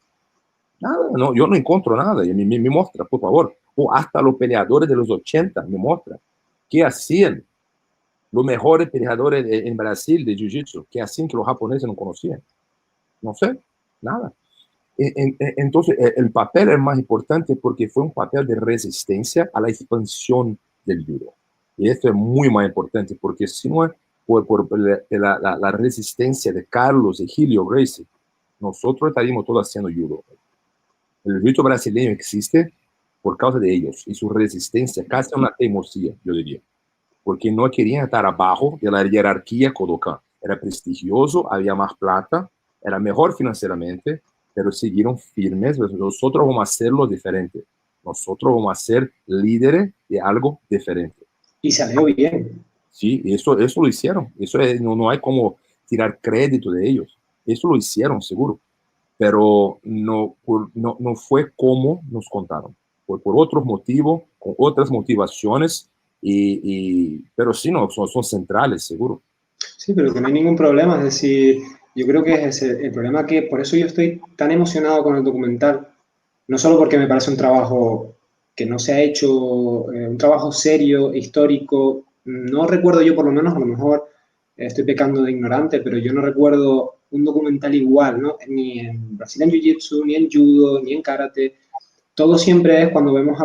Nada, no, yo no encuentro nada. Y me muestra, por favor. O hasta los peleadores de los 80 me muestra qué hacían los mejores peleadores en Brasil de Jiu-Jitsu, qué hacían que los japoneses no conocían. No sé, nada. Entonces, el papel es más importante porque fue un papel de resistencia a la expansión del judo. Y esto es muy más importante porque si no es por la resistencia de Carlos y Gilio Gracie, nosotros estaríamos todos haciendo judo. El jiu-jitsu brasileño existe por causa de ellos y su resistencia, casi una teimosía, yo diría, porque no querían estar abajo de la jerarquía Kodokan. Era prestigioso, había más plata, era mejor financieramente, pero siguieron firmes. Nosotros vamos a hacerlo diferente. Nosotros vamos a ser líderes de algo diferente. Y salió bien. Sí, eso lo hicieron. Eso no hay como tirar crédito de ellos. Eso lo hicieron, seguro. Pero no fue como nos contaron. por otros motivos, con otras motivaciones, pero sí, no, son centrales, seguro. Sí, pero que no hay ningún problema. Es decir, yo creo que es el problema que por eso yo estoy tan emocionado con el documental. No solo porque me parece un trabajo que no se ha hecho, un trabajo serio, histórico. No recuerdo yo, por lo menos, a lo mejor estoy pecando de ignorante, pero yo no recuerdo un documental igual, ¿no? Ni en Brazilian Jiu-Jitsu, ni en Judo, ni en Karate. Todo siempre es cuando vemos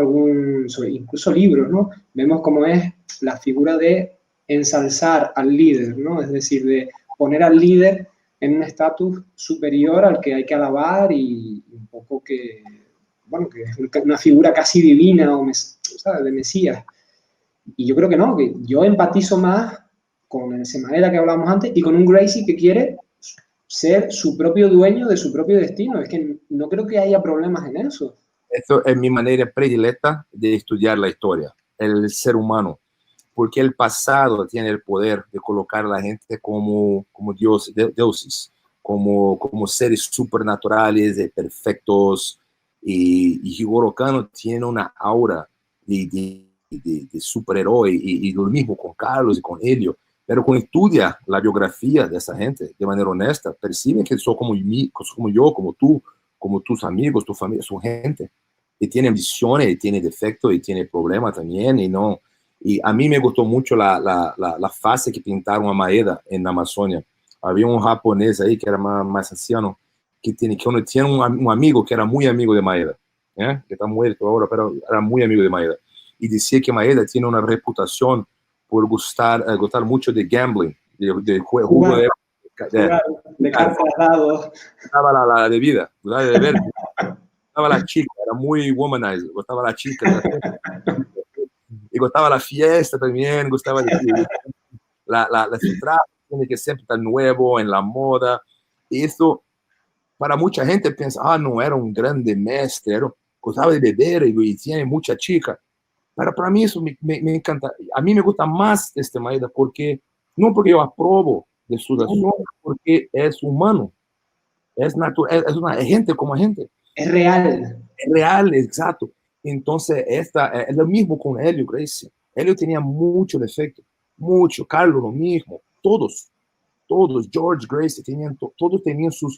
incluso libros, ¿no? Vemos cómo es la figura de ensalzar al líder, ¿no? Es decir, de poner al líder en un estatus superior al que hay que alabar y un poco que, bueno, que es una figura casi divina o ¿sabes? De Mesías. Y yo creo que no, que yo empatizo más con el Semaeda que hablábamos antes y con un Gracie que quiere ser su propio dueño de su propio destino. Es que no creo que haya problemas en eso. Esto es mi manera predilecta de estudiar la historia, el ser humano, porque el pasado tiene el poder de colocar a la gente como dioses, como seres supernaturales, perfectos, y Jigoro Kano tiene una aura de superhéroe, y lo mismo con Carlos y con Helio. Pero cuando estudia la biografía de esa gente de manera honesta, percibe que son como yo, como tú, como tus amigos, tu familia, son gente que tiene ambiciones, y tiene defectos, y tiene problemas también, y no. Y a mí me gustó mucho la fase que pintaron a Maeda en la Amazonia. Había un japonés ahí que era más anciano, que tiene un amigo que era muy amigo de Maeda, que está muerto ahora, pero era muy amigo de Maeda. Y decía que Maeda tiene una reputación por gustar mucho de gambling, de juego de cartas, dados. Gustaba la bebida, de beber. Gustaba la chica, era muy womanizer, gustaba la chica. Y gustaba la fiesta también, gustaba su traje, tiene que siempre estar nuevo, en la moda. Y eso, para mucha gente piensa, no era un grande mestre, gustaba de beber y tiene mucha chica. Pero para mí eso me encanta. A mí me gusta más este Maeda porque, no porque yo apruebo de sus acciones, porque es humano, es natural, es gente como gente. Es real. Es real, exacto. Entonces, es lo mismo con Helio Gracie. Helio tenía mucho defecto, mucho. Carlos lo mismo. Todos, George Gracie, todos tenían su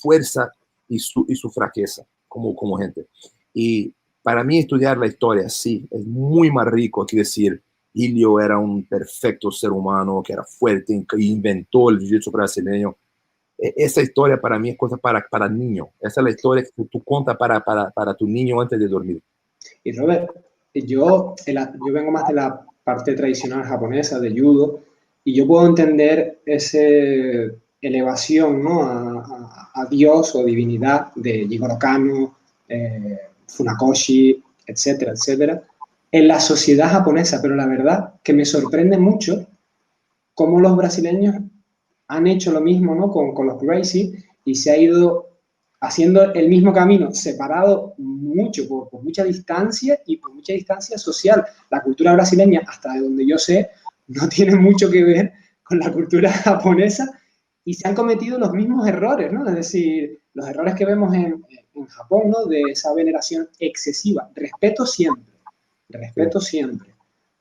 fuerza y su fraqueza como gente. Y para mí estudiar la historia, sí, es muy más rico que decir Helio era un perfecto ser humano, que era fuerte, que inventó el jiu-jitsu brasileño. Esa historia para mí es cosa para niño. Esa es la historia que tú cuentas para tu niño antes de dormir. Y Robert, yo vengo más de la parte tradicional japonesa, de judo, y yo puedo entender esa elevación, ¿no? a Dios o divinidad de Jigoro Kano, Funakoshi, etcétera, etcétera, en la sociedad japonesa. Pero la verdad que me sorprende mucho cómo los brasileños han hecho lo mismo, ¿no? con los Gracie, y se ha ido haciendo el mismo camino, separado mucho, por mucha distancia y por mucha distancia social. La cultura brasileña, hasta de donde yo sé, no tiene mucho que ver con la cultura japonesa, y se han cometido los mismos errores, ¿no? Es decir, los errores que vemos en Japón, ¿no? De esa veneración excesiva. Respeto siempre,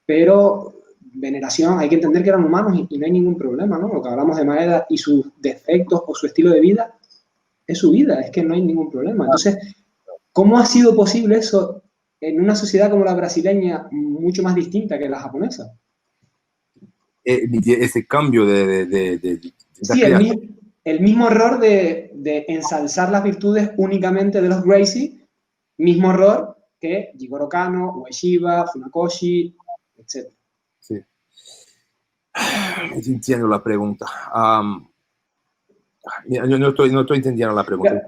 pero veneración, hay que entender que eran humanos y no hay ningún problema, ¿no? Lo que hablamos de Maeda y sus defectos o su estilo de vida, es su vida, es que no hay ningún problema. Entonces, ¿cómo ha sido posible eso en una sociedad como la brasileña, mucho más distinta que la japonesa? Ese cambio de sí, el mismo error de ensalzar las virtudes únicamente de los Gracie, mismo error que Jigoro Kano, Ueshiba, Funakoshi, etc. Sí. Entiendo la pregunta. Yo no estoy entendiendo la pregunta. Yeah,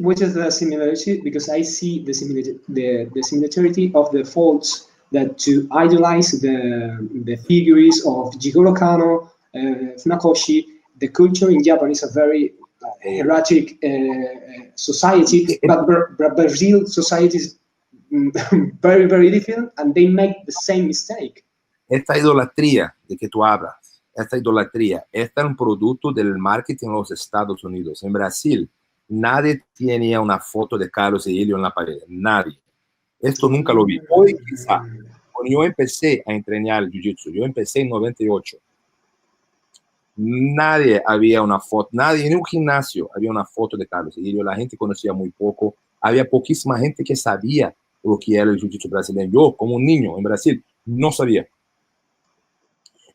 which is the similarity? Because I see the similarity of the faults that to idolize the figures of Jigoro Kano, Funakoshi. The culture in Japan is a very hierarchic society, but Brazil society is very, very different, and they make the same mistake. Esta idolatría de que tú hablas, esta idolatría, esta es un producto del marketing en los Estados Unidos. En Brasil, nadie tenía una foto de Carlos y Helio en la pared, nadie. Esto nunca lo vi. Hoy quizá, cuando yo empecé a entrenar el jiu-jitsu, yo empecé en 98. Nadie había una foto, nadie en un gimnasio había una foto de Carlos Ilio, la gente conocía muy poco, había poquísima gente que sabía lo que era el jiu-jitsu brasileño. Yo, como un niño en Brasil, no sabía.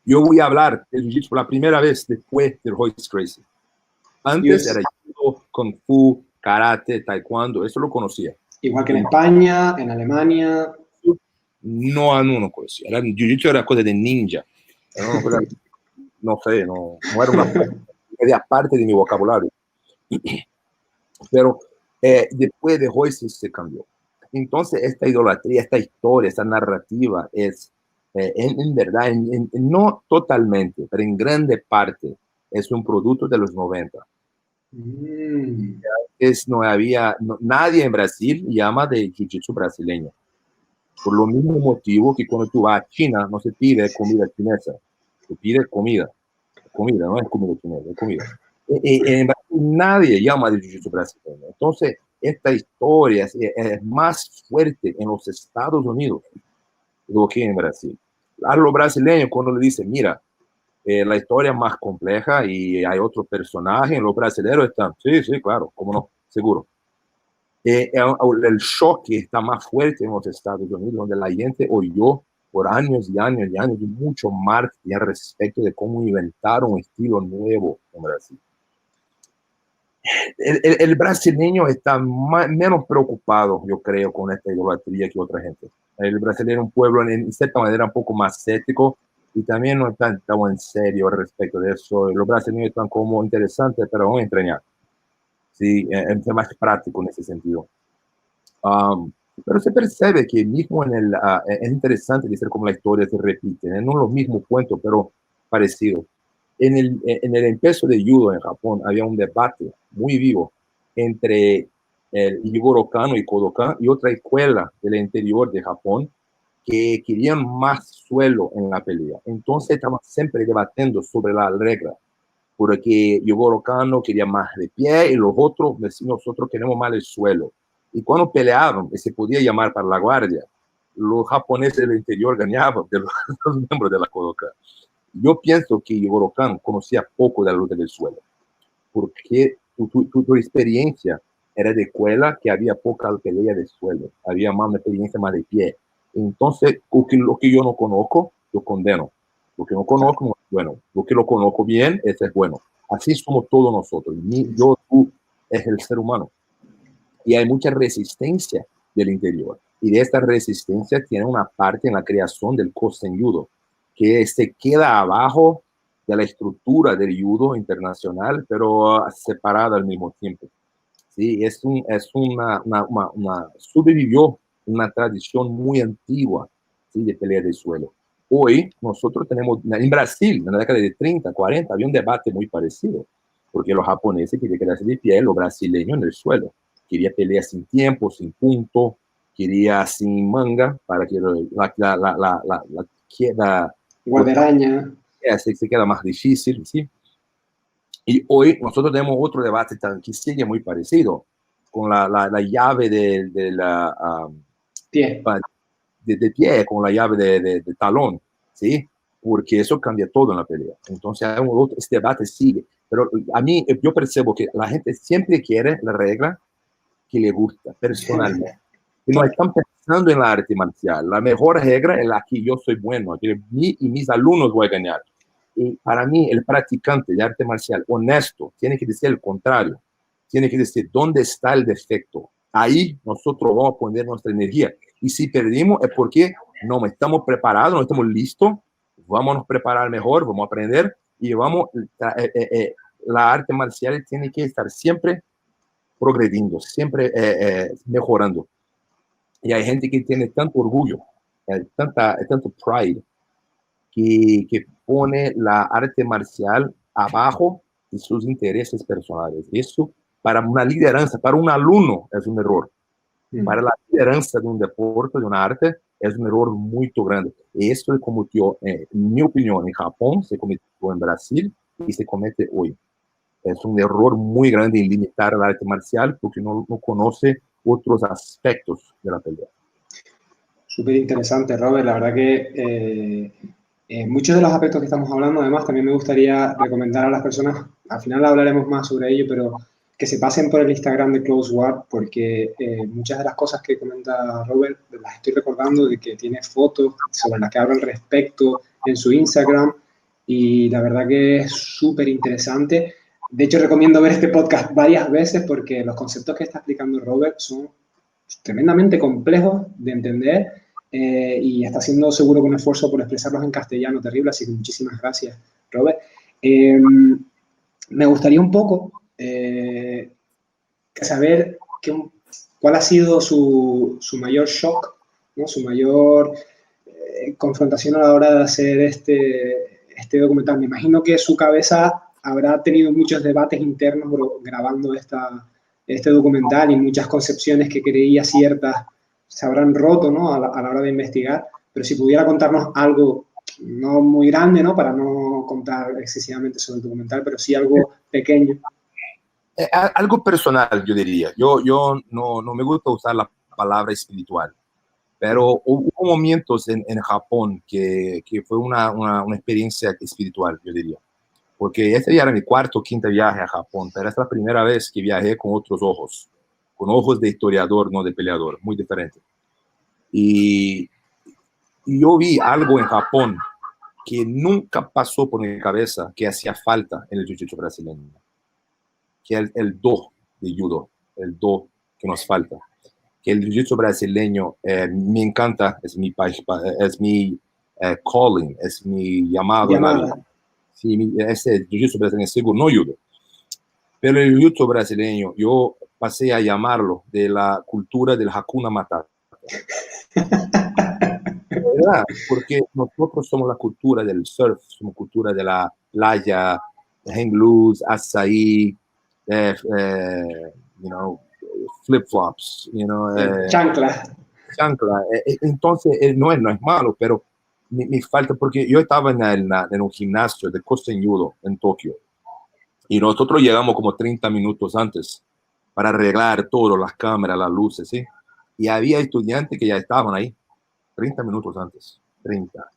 Yo voy a hablar del jiu-jitsu por la primera vez después del Royce Gracie. Antes era judo, kung fu, karate, taekwondo, eso lo conocía. Igual que en España, en Alemania. No conocía. Jiu-jitsu era cosa de ninja. Era una cosa, no sé, no era una parte de mi vocabulario. Pero después de Royce se cambió. Entonces, esta idolatría, esta historia, esta narrativa es, en verdad, no totalmente, pero en grande parte, es un producto de los 90. No había, nadie en Brasil llama de jiu-jitsu brasileño. Por lo mismo motivo que cuando tú vas a China, no se pide comida chinesa, se pide comida. Comida, no es comida chinesa, es comida. En Brasil nadie llama de jiu-jitsu brasileño. Entonces, esta historia es más fuerte en los Estados Unidos do que en Brasil. A los brasileños, cuando le dicen, mira, la historia es más compleja y hay otro personaje, los brasileños están, sí, claro, cómo no, seguro. El choque está más fuerte en los Estados Unidos, donde la gente oyó por años y años y años mucho marketing al respecto de cómo inventar un estilo nuevo en Brasil. El brasileño está menos preocupado, yo creo, con esta idolatría que otra gente. El brasileño es un pueblo, en cierta manera, un poco más cético y también no están tan en serio al respecto de eso. Los brasileños están como interesantes, pero vamos a entrenar. Sí, es más práctico en ese sentido. Pero se percibe que mismo es interesante decir cómo la historia se repite, no los mismos cuentos, pero parecido. En el empiezo de judo en Japón había un debate muy vivo entre el Jigoro Kano y Kodokan y otra escuela del interior de Japón que querían más suelo en la pelea. Entonces estaban siempre debatiendo sobre la regla, porque Jigoro Kano quería más de pie y los otros, nosotros queremos más el suelo. Y cuando peleaban y se podía llamar para la guardia, los japoneses del interior ganaban de los miembros de la Kodokan. Yo pienso que Jigoro Kano conocía poco de la lucha del suelo, porque tu experiencia era de escuela que había poca pelea de suelo, había más una experiencia más de pie. Entonces, lo que yo no conozco, lo condeno. Lo que no conozco no es bueno. Lo que lo conozco bien, ese es bueno. Así somos todos nosotros. Yo, tú, es el ser humano. Y hay mucha resistencia del interior. Y de esta resistencia tiene una parte en la creación del Kosen Judo, que se queda abajo de la estructura del judo internacional, pero separada al mismo tiempo. Sí, sobrevivió una tradición muy antigua, ¿sí?, de pelea de suelo. Hoy nosotros tenemos, en Brasil, en la década de 30, 40, había un debate muy parecido, porque los japoneses querían quedarse de pie, los brasileños en el suelo. Quería pelear sin tiempo, sin punto, quería sin manga, para que la queda... Guarderaña. Se queda más difícil, ¿sí? Y hoy nosotros tenemos otro debate que sigue muy parecido, con la llave pie. De pie, con la llave de talón, ¿sí? Porque eso cambia todo en la pelea. Entonces, este debate sigue. Pero a mí, yo percibo que la gente siempre quiere la regla que le gusta personalmente. Y no están pensando en la arte marcial. La mejor regla es la que yo soy bueno, que mis alumnos voy a ganar. Y para mí, el practicante de arte marcial honesto tiene que decir el contrario. Tiene que decir dónde está el defecto. Ahí nosotros vamos a poner nuestra energía. Y si perdimos es porque no estamos preparados, no estamos listos. Vamos a preparar mejor, vamos a aprender y vamos. La arte marcial tiene que estar siempre progrediendo, siempre mejorando. Y hay gente que tiene tanto orgullo, tanto pride, que pone la arte marcial abajo de sus intereses personales. Eso, para una lideranza, para un alumno, es un error. Para la lideranza de un deporte, de una arte, es un error muy grande. Y esto se cometió, en mi opinión, en Japón, se cometió en Brasil y se comete hoy. Es un error muy grande en limitar el arte marcial porque no conoce otros aspectos de la pelea. Súper interesante, Robert. La verdad que muchos de los aspectos que estamos hablando, además, también me gustaría recomendar a las personas, al final hablaremos más sobre ello, pero que se pasen por el Instagram de Close War, porque muchas de las cosas que comenta Robert las estoy recordando de que tiene fotos sobre las que habla al respecto en su Instagram, y la verdad que es súper interesante. De hecho, recomiendo ver este podcast varias veces porque los conceptos que está explicando Robert son tremendamente complejos de entender, y está haciendo seguro que un esfuerzo por expresarlos en castellano terrible, así que muchísimas gracias, Robert. Me gustaría un poco saber cuál ha sido su mayor shock, ¿no? Su mayor confrontación a la hora de hacer este documental. Me imagino que su cabeza habrá tenido muchos debates internos grabando este documental, y muchas concepciones que creía ciertas se habrán roto, ¿no? a la hora de investigar. Pero si pudiera contarnos algo, no muy grande, ¿no? Para no contar excesivamente sobre el documental, pero sí algo pequeño. Algo personal, yo diría. Yo no me gusta usar la palabra espiritual, pero hubo momentos en Japón que fue una experiencia espiritual, yo diría. Porque este ya era mi cuarto o quinto viaje a Japón, pero esta es la primera vez que viajé con otros ojos, con ojos de historiador, no de peleador, muy diferente. Y yo vi algo en Japón que nunca pasó por mi cabeza que hacía falta en el jiu-jitsu brasileño, que es el do de judo, el do que nos falta. Que el jiu-jitsu brasileño me encanta, es mi calling, es mi llamado en la vida. Sí, ese jiu-jitsu brasileño seguro, no judo. Pero el jiu-jitsu brasileño, yo pasé a llamarlo de la cultura del Hakuna Matata. ¿Verdad? Porque nosotros somos la cultura del surf, somos cultura de la playa, hang loose, açaí, flip-flops, chancla. Entonces, no es malo, pero me falta, porque yo estaba en un gimnasio de Kosen Judo en Tokio, y nosotros llegamos como 30 minutos antes para arreglar todo, las cámaras, las luces, ¿sí? Y había estudiantes que ya estaban ahí 30 minutos antes, 30.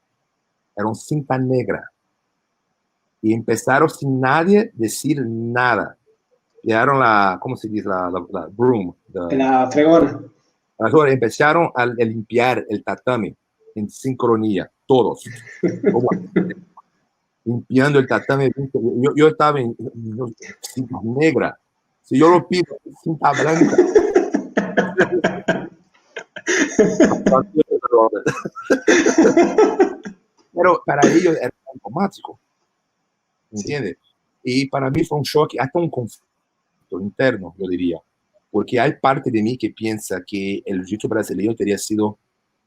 Eran cinta negra. Y empezaron sin nadie decir nada. Llegaron ¿cómo se dice? La broom. La fregona. Empezaron a limpiar el tatami en sincronía, todos. Limpiando el tatami. Yo estaba en cinta negra. Si yo lo pido, cinta blanca. Pero para ellos era automático, ¿entiendes? Y para mí fue un shock, hasta un conflicto interno, yo diría, porque hay parte de mí que piensa que el jiu-jitsu brasileño tendría sido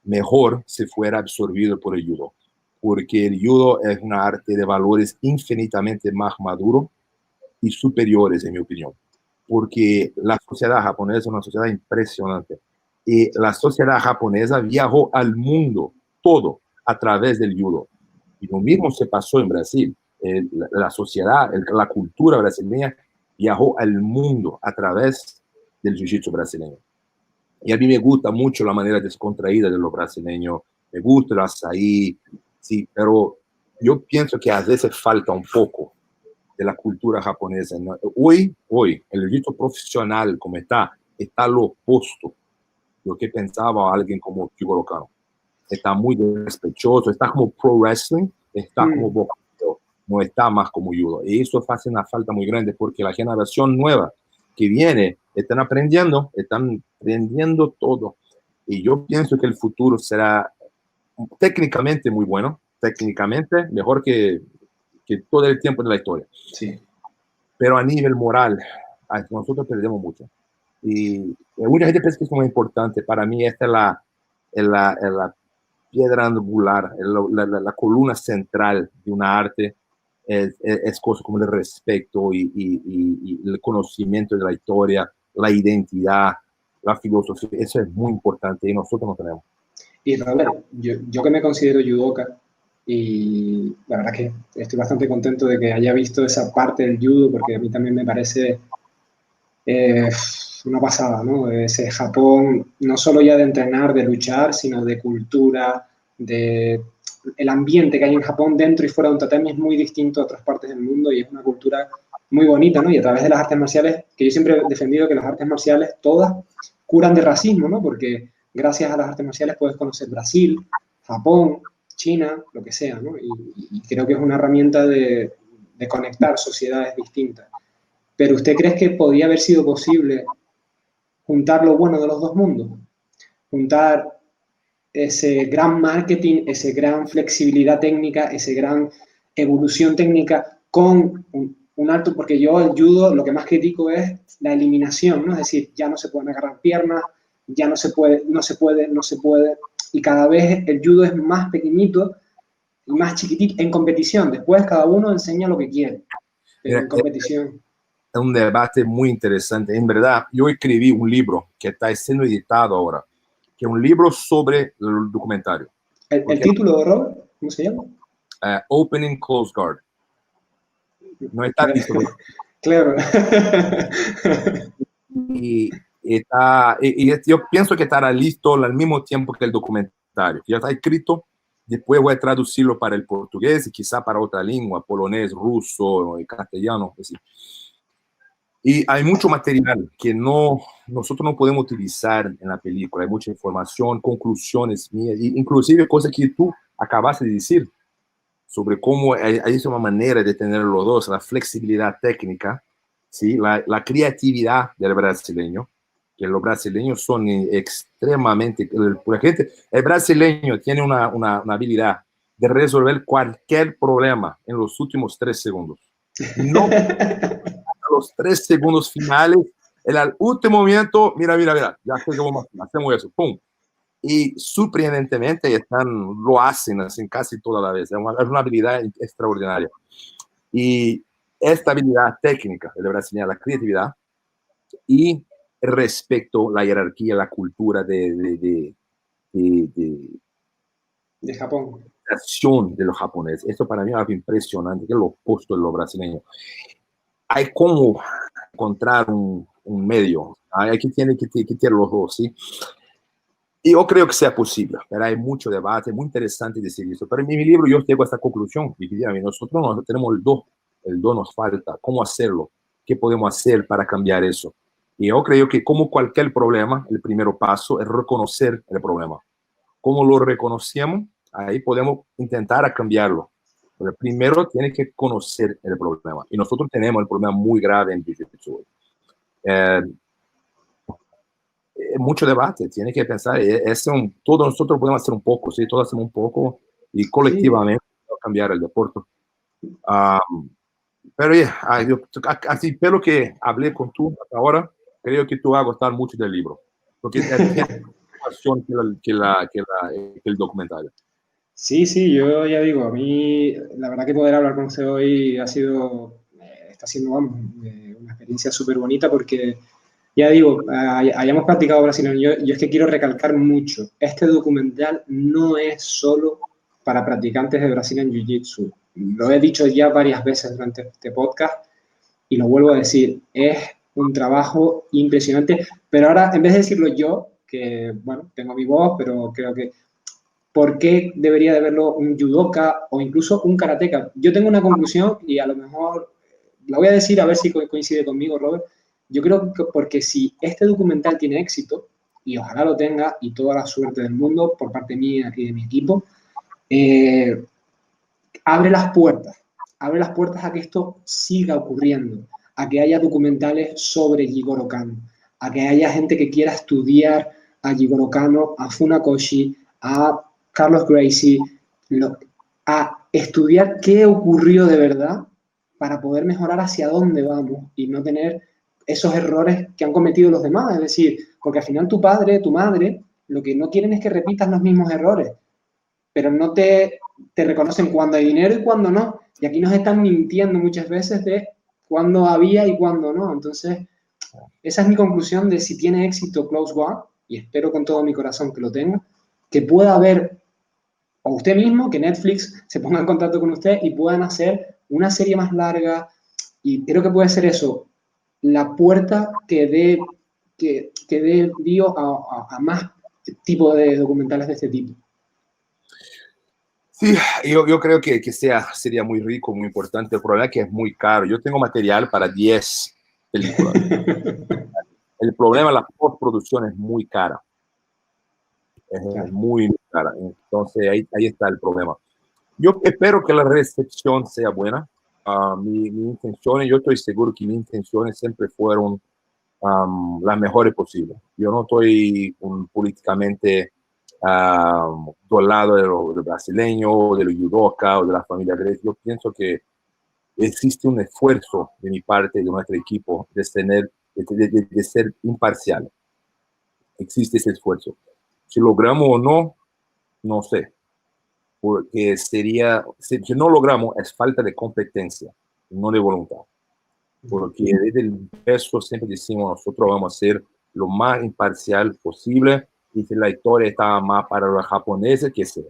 mejor si fuera absorbido por el judo, porque el judo es una arte de valores infinitamente más maduro y superiores, en mi opinión, porque la sociedad japonesa es una sociedad impresionante, y la sociedad japonesa viajó al mundo todo a través del judo, y lo mismo se pasó en Brasil. La sociedad, la cultura brasileña viajó al mundo a través del jiu-jitsu brasileño. Y a mí me gusta mucho la manera descontraída de los brasileños, me gusta el açaí, sí, pero yo pienso que a veces falta un poco de la cultura japonesa, ¿no? Hoy, el jiu-jitsu profesional como está lo opuesto de lo que pensaba alguien como Jigoro Kano. Está muy despechoso, está como pro wrestling, está como boxeo, no está más como judo. Y eso hace una falta muy grande, porque la generación nueva que viene están aprendiendo todo. Y yo pienso que el futuro será técnicamente muy bueno, técnicamente mejor que todo el tiempo de la historia. Sí. Pero a nivel moral, nosotros perdemos mucho. Y mucha gente piensa que es muy importante. Para mí esta es la piedra angular, la columna central de una arte, es cosas como el respeto y el conocimiento de la historia, la identidad, la filosofía. Eso es muy importante y nosotros no tenemos. Y Robert, yo que me considero judoka, y la verdad que estoy bastante contento de que haya visto esa parte del judo, porque a mí también me parece una pasada, ¿no? Ese Japón, no solo ya de entrenar, de luchar, sino de cultura, de el ambiente que hay en Japón dentro y fuera de un tatami es muy distinto a otras partes del mundo y es una cultura muy bonita, ¿no? Y a través de las artes marciales, que yo siempre he defendido que las artes marciales todas curan de racismo, ¿no? Porque gracias a las artes marciales puedes conocer Brasil, Japón, China, lo que sea, ¿no? Y creo que es una herramienta de conectar sociedades distintas. Pero ¿usted cree que podía haber sido posible juntar lo bueno de los dos mundos? Juntar ese gran marketing, esa gran flexibilidad técnica, esa gran evolución técnica con un alto, porque yo el judo lo que más critico es la eliminación, ¿no? Es decir, ya no se pueden agarrar piernas, ya no se puede, y cada vez el judo es más pequeñito y más chiquitito en competición. Después cada uno enseña lo que quiere, pero en competición. Es un debate muy interesante. En verdad, yo escribí un libro que está siendo editado ahora, que es un libro sobre el documentario. ¿El título, Robert? ¿Cómo se llama? Opening Close Guard. No está listo. Claro. y yo pienso que estará listo al mismo tiempo que el documentario. Ya está escrito, después voy a traducirlo para el portugués y quizá para otra lengua, polonés, ruso, castellano. Así. Y hay mucho material que nosotros no podemos utilizar en la película. Hay mucha información, conclusiones mías, inclusive cosas que tú acabaste de decir sobre cómo hay una manera de tener los dos, la flexibilidad técnica, ¿sí? la creatividad del brasileño, que los brasileños son extremadamente... El brasileño tiene una habilidad de resolver cualquier problema en los últimos 3 segundos. No los 3 segundos finales, el último momento, mira, ya hacemos eso, pum. Y sorprendentemente lo hacen así casi toda la vez. Es una habilidad extraordinaria. Y esta habilidad técnica de brasileña, la creatividad y respecto a la jerarquía, la cultura de Japón. De los japoneses. Esto para mí es algo impresionante, que es lo opuesto de los brasileños. Hay como encontrar un medio. Hay que tener los dos, ¿sí? Y yo creo que sea posible, pero hay mucho debate, muy interesante decir eso. Pero en mi libro yo llego a esta conclusión, y nosotros no tenemos el do nos falta, ¿cómo hacerlo? ¿Qué podemos hacer para cambiar eso? Y yo creo que como cualquier problema, el primer paso es reconocer el problema. ¿Cómo lo reconocemos? Ahí podemos intentar cambiarlo. Pero primero tiene que conocer el problema. Y nosotros tenemos el problema muy grave en Jiu-Jitsu. Mucho debate, tiene que pensar, todos nosotros podemos hacer un poco, ¿sí? Todos hacemos un poco y colectivamente sí, cambiar el deporte. Pero así, pero que hablé con tú hasta ahora, creo que tú vas a gustar mucho del libro, porque es pasión que el documentario. Sí, yo ya digo, a mí la verdad que poder hablar con usted hoy está siendo una experiencia súper bonita porque ya digo, hayamos practicado brasileño, yo es que quiero recalcar mucho, este documental no es solo para practicantes de Brazilian Jiu-Jitsu, lo he dicho ya varias veces durante este podcast y lo vuelvo a decir, es un trabajo impresionante, pero ahora en vez de decirlo yo, que bueno, tengo mi voz, pero creo que ¿por qué debería de verlo un judoka o incluso un karateka? Yo tengo una conclusión y a lo mejor la voy a decir a ver si coincide conmigo, Robert. Yo creo que porque si este documental tiene éxito, y ojalá lo tenga, y toda la suerte del mundo por parte mía y de mi equipo, abre las puertas a que esto siga ocurriendo, a que haya documentales sobre Jigoro Kano, a que haya gente que quiera estudiar a Jigoro Kano, a Funakoshi, a Carlos Gracie, a estudiar qué ocurrió de verdad para poder mejorar hacia dónde vamos y no tener esos errores que han cometido los demás. Es decir, porque al final tu padre, tu madre, lo que no quieren es que repitas los mismos errores, pero no te reconocen cuando hay dinero y cuando no. Y aquí nos están mintiendo muchas veces de cuándo había y cuándo no. Entonces, esa es mi conclusión de si tiene éxito Close Guard, y espero con todo mi corazón que lo tenga, que pueda haber, o usted mismo, que Netflix se ponga en contacto con usted y puedan hacer una serie más larga, y creo que puede ser eso, la puerta que dé que dé vío a más tipos de documentales de este tipo. Sí, yo creo que sería muy rico, muy importante. El problema es que es muy caro. Yo tengo material para 10 películas. El problema, la postproducción es muy cara. Es muy cara. Entonces ahí está el problema. Yo espero que la recepción sea buena. Mi intención, yo estoy seguro que mis intenciones siempre fueron las mejores posibles. Yo no estoy políticamente del lado de los brasileños, de los judoka o de la familia Gracie. Yo pienso que existe un esfuerzo de mi parte, de nuestro equipo, de ser imparcial. Existe ese esfuerzo. Si logramos o no, no sé. Porque si no logramos, es falta de competencia, no de voluntad. Porque desde el empiezo siempre decimos, nosotros vamos a ser lo más imparcial posible, y si la historia está más para los japoneses, que sea.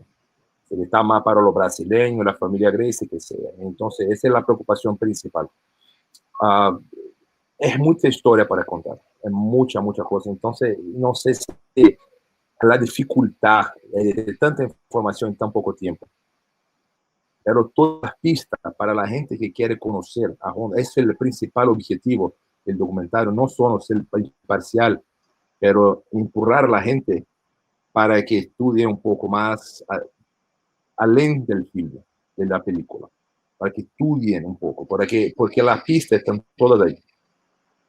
Si está más para los brasileños, la familia Gracie, que sea. Entonces, esa es la preocupación principal. Es mucha historia para contar, es mucha cosa. Entonces, no sé si la dificultad de tanta información en tan poco tiempo. Pero todas las pistas para la gente que quiere conocer a Honda, ese es el principal objetivo del documentario, no solo ser parcial, pero empurrar a la gente para que estudie un poco más além del filme, de la película, para que estudien un poco, porque las pistas están todas ahí.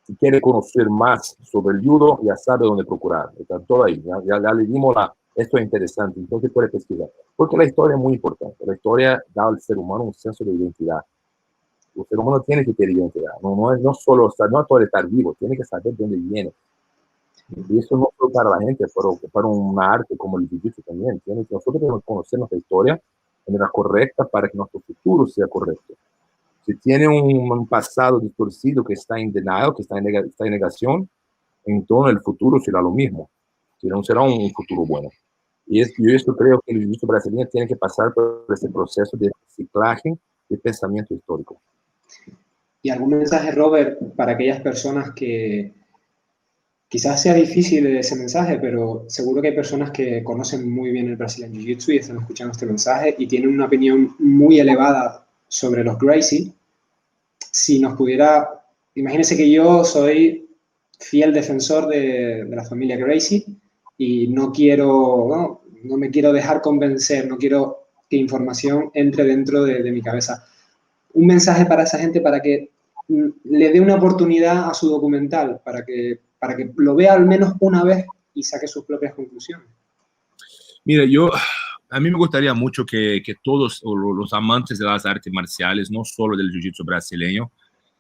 Si quiere conocer más sobre el judo, ya sabe dónde procurar, están todas ahí, ya le dimos esto es interesante, entonces puede pesquisar. Porque la historia es muy importante. La historia da al ser humano un senso de identidad. El ser humano tiene que tener identidad. No solo estar vivo, tiene que saber de dónde viene. Y eso no solo para la gente, pero para un arte como el jiu-jitsu también. Nosotros tenemos que conocer nuestra historia de manera correcta para que nuestro futuro sea correcto. Si tiene un pasado distorcido que está en denial, que está en negación, entonces el futuro será lo mismo. No será un futuro bueno. Y yo creo que el jiu-jitsu brasileño tiene que pasar por ese proceso de reciclaje de pensamiento histórico. ¿Y algún mensaje, Robert, para aquellas personas que quizás sea difícil ese mensaje, pero seguro que hay personas que conocen muy bien el Brazilian Jiu-Jitsu y están escuchando este mensaje y tienen una opinión muy elevada sobre los Gracie? Si nos pudiera, imagínense que yo soy fiel defensor de la familia Gracie y no me quiero dejar convencer, no quiero que información entre dentro de mi cabeza. Un mensaje para esa gente para que le dé una oportunidad a su documental, para que lo vea al menos una vez y saque sus propias conclusiones. Mira, a mí me gustaría mucho que todos los amantes de las artes marciales, no solo del jiu-jitsu brasileño,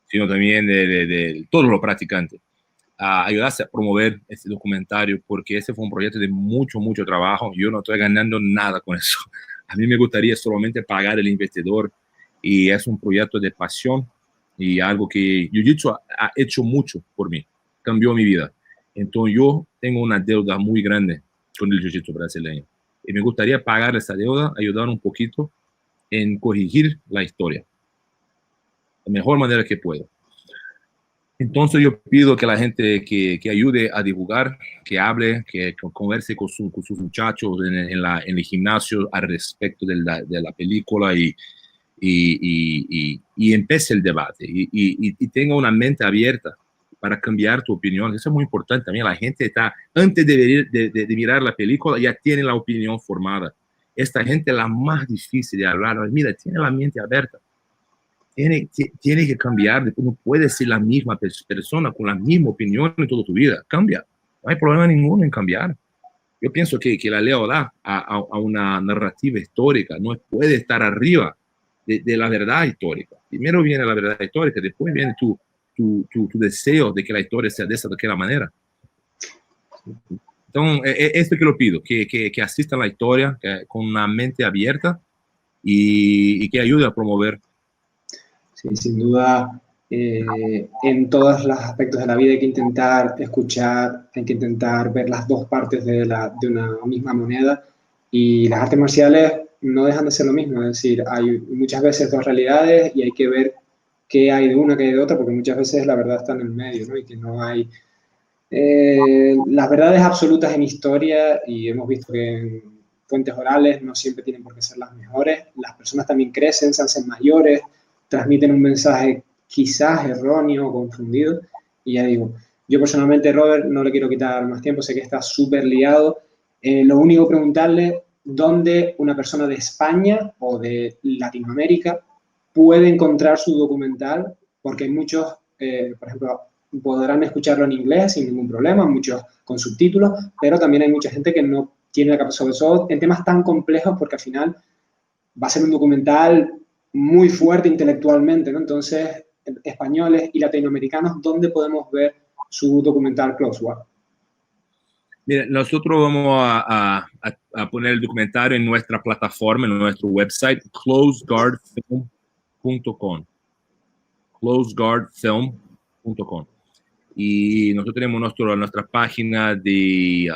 sino también de todos los practicantes, ayudarse a promover este documentario, porque ese fue un proyecto de mucho trabajo. Yo no estoy ganando nada con eso. A mí me gustaría solamente pagar el investidor, y es un proyecto de pasión y algo que Jiu-Jitsu ha hecho mucho por mí, cambió mi vida. Entonces yo tengo una deuda muy grande con el Jiu-Jitsu brasileño y me gustaría pagar esa deuda, ayudar un poquito en corregir la historia de la mejor manera que puedo. Entonces yo pido que la gente que ayude a divulgar, que hable, que converse con sus muchachos en el gimnasio al respecto de la película y empiece el debate y tenga una mente abierta para cambiar tu opinión. Eso es muy importante también. La gente está, antes de mirar la película, ya tiene la opinión formada. Esta gente es la más difícil de hablar. Mira, tiene la mente abierta. Tiene que cambiar. No puedes ser la misma persona con la misma opinión en toda tu vida. Cambia. No hay problema ninguno en cambiar. Yo pienso que la lealtad a una narrativa histórica no puede estar arriba de la verdad histórica. Primero viene la verdad histórica, después viene tu deseo de que la historia sea de aquella manera. Entonces, esto que lo pido, que asistan a la historia con una mente abierta y que ayude a promover. Sí, sin duda, en todos los aspectos de la vida hay que intentar escuchar, hay que intentar ver las dos partes de una misma moneda, y las artes marciales no dejan de ser lo mismo. Es decir, hay muchas veces dos realidades y hay que ver qué hay de una, qué hay de otra, porque muchas veces la verdad está en el medio, ¿no? Y que no hay Las verdades absolutas en historia, y hemos visto que en fuentes orales no siempre tienen por qué ser las mejores. Las personas también crecen, se hacen mayores, transmiten un mensaje quizás erróneo o confundido. Y ya digo, yo personalmente, Robert, no le quiero quitar más tiempo, sé que está súper liado. Lo único que preguntarle, ¿dónde una persona de España o de Latinoamérica puede encontrar su documental? Porque hay muchos, por ejemplo, podrán escucharlo en inglés sin ningún problema, muchos con subtítulos, pero también hay mucha gente que no tiene la capacidad, sobre todo en temas tan complejos, porque al final va a ser un documental muy fuerte intelectualmente, ¿no? Entonces, españoles y latinoamericanos, ¿dónde podemos ver su documental Close War? Mira, nosotros vamos a poner el documentario en nuestra plataforma, en nuestro website, closeguardfilm.com. closeguardfilm.com. Y nosotros tenemos nuestra página de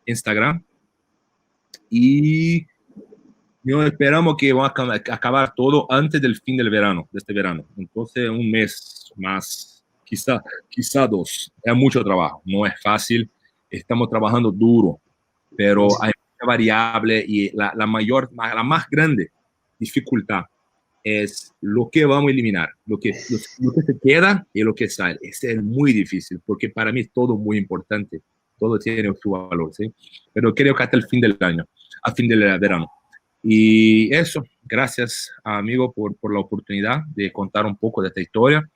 Instagram. Y esperamos que va a acabar todo antes del fin del verano, de este verano. Entonces, un mes más, quizá 2. Es mucho trabajo, no es fácil. Estamos trabajando duro, pero hay mucha variable y la más grande dificultad es lo que vamos a eliminar, lo que se queda y lo que sale. Es muy difícil, porque para mí es todo muy importante, todo tiene su valor, ¿sí? Pero creo que hasta el fin del año, al fin del verano. Y eso, gracias, amigo, por la oportunidad de contar un poco de esta historia.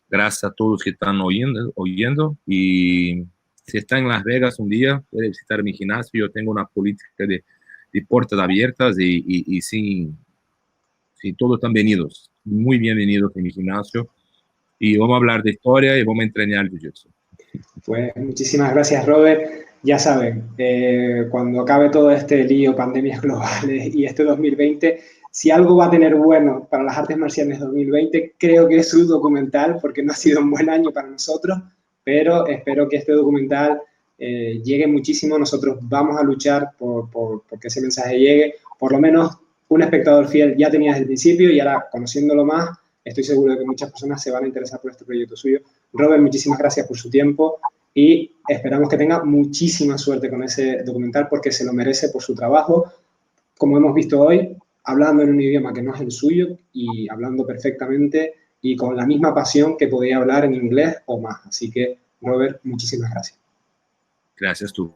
Gracias a todos que están oyendo. Y si está en Las Vegas un día, puede visitar mi gimnasio. Yo tengo una política de puertas abiertas y sin todos están bienvenidos, muy bienvenidos en mi gimnasio. Y vamos a hablar de historia y vamos a entrenar jiu-jitsu. Pues muchísimas gracias, Robert. Ya saben, cuando acabe todo este lío, pandemias globales y este 2020, si algo va a tener bueno para las artes marciales 2020, creo que es su documental, porque no ha sido un buen año para nosotros, pero espero que este documental llegue muchísimo. Nosotros vamos a luchar por que ese mensaje llegue. Por lo menos un espectador fiel ya tenía desde el principio y ahora, conociéndolo más, estoy seguro de que muchas personas se van a interesar por este proyecto suyo. Robert, muchísimas gracias por su tiempo y esperamos que tenga muchísima suerte con ese documental porque se lo merece por su trabajo. Como hemos visto hoy, hablando en un idioma que no es el suyo y hablando perfectamente y con la misma pasión que podía hablar en inglés o más. Así que, Robert, muchísimas gracias. Gracias tú.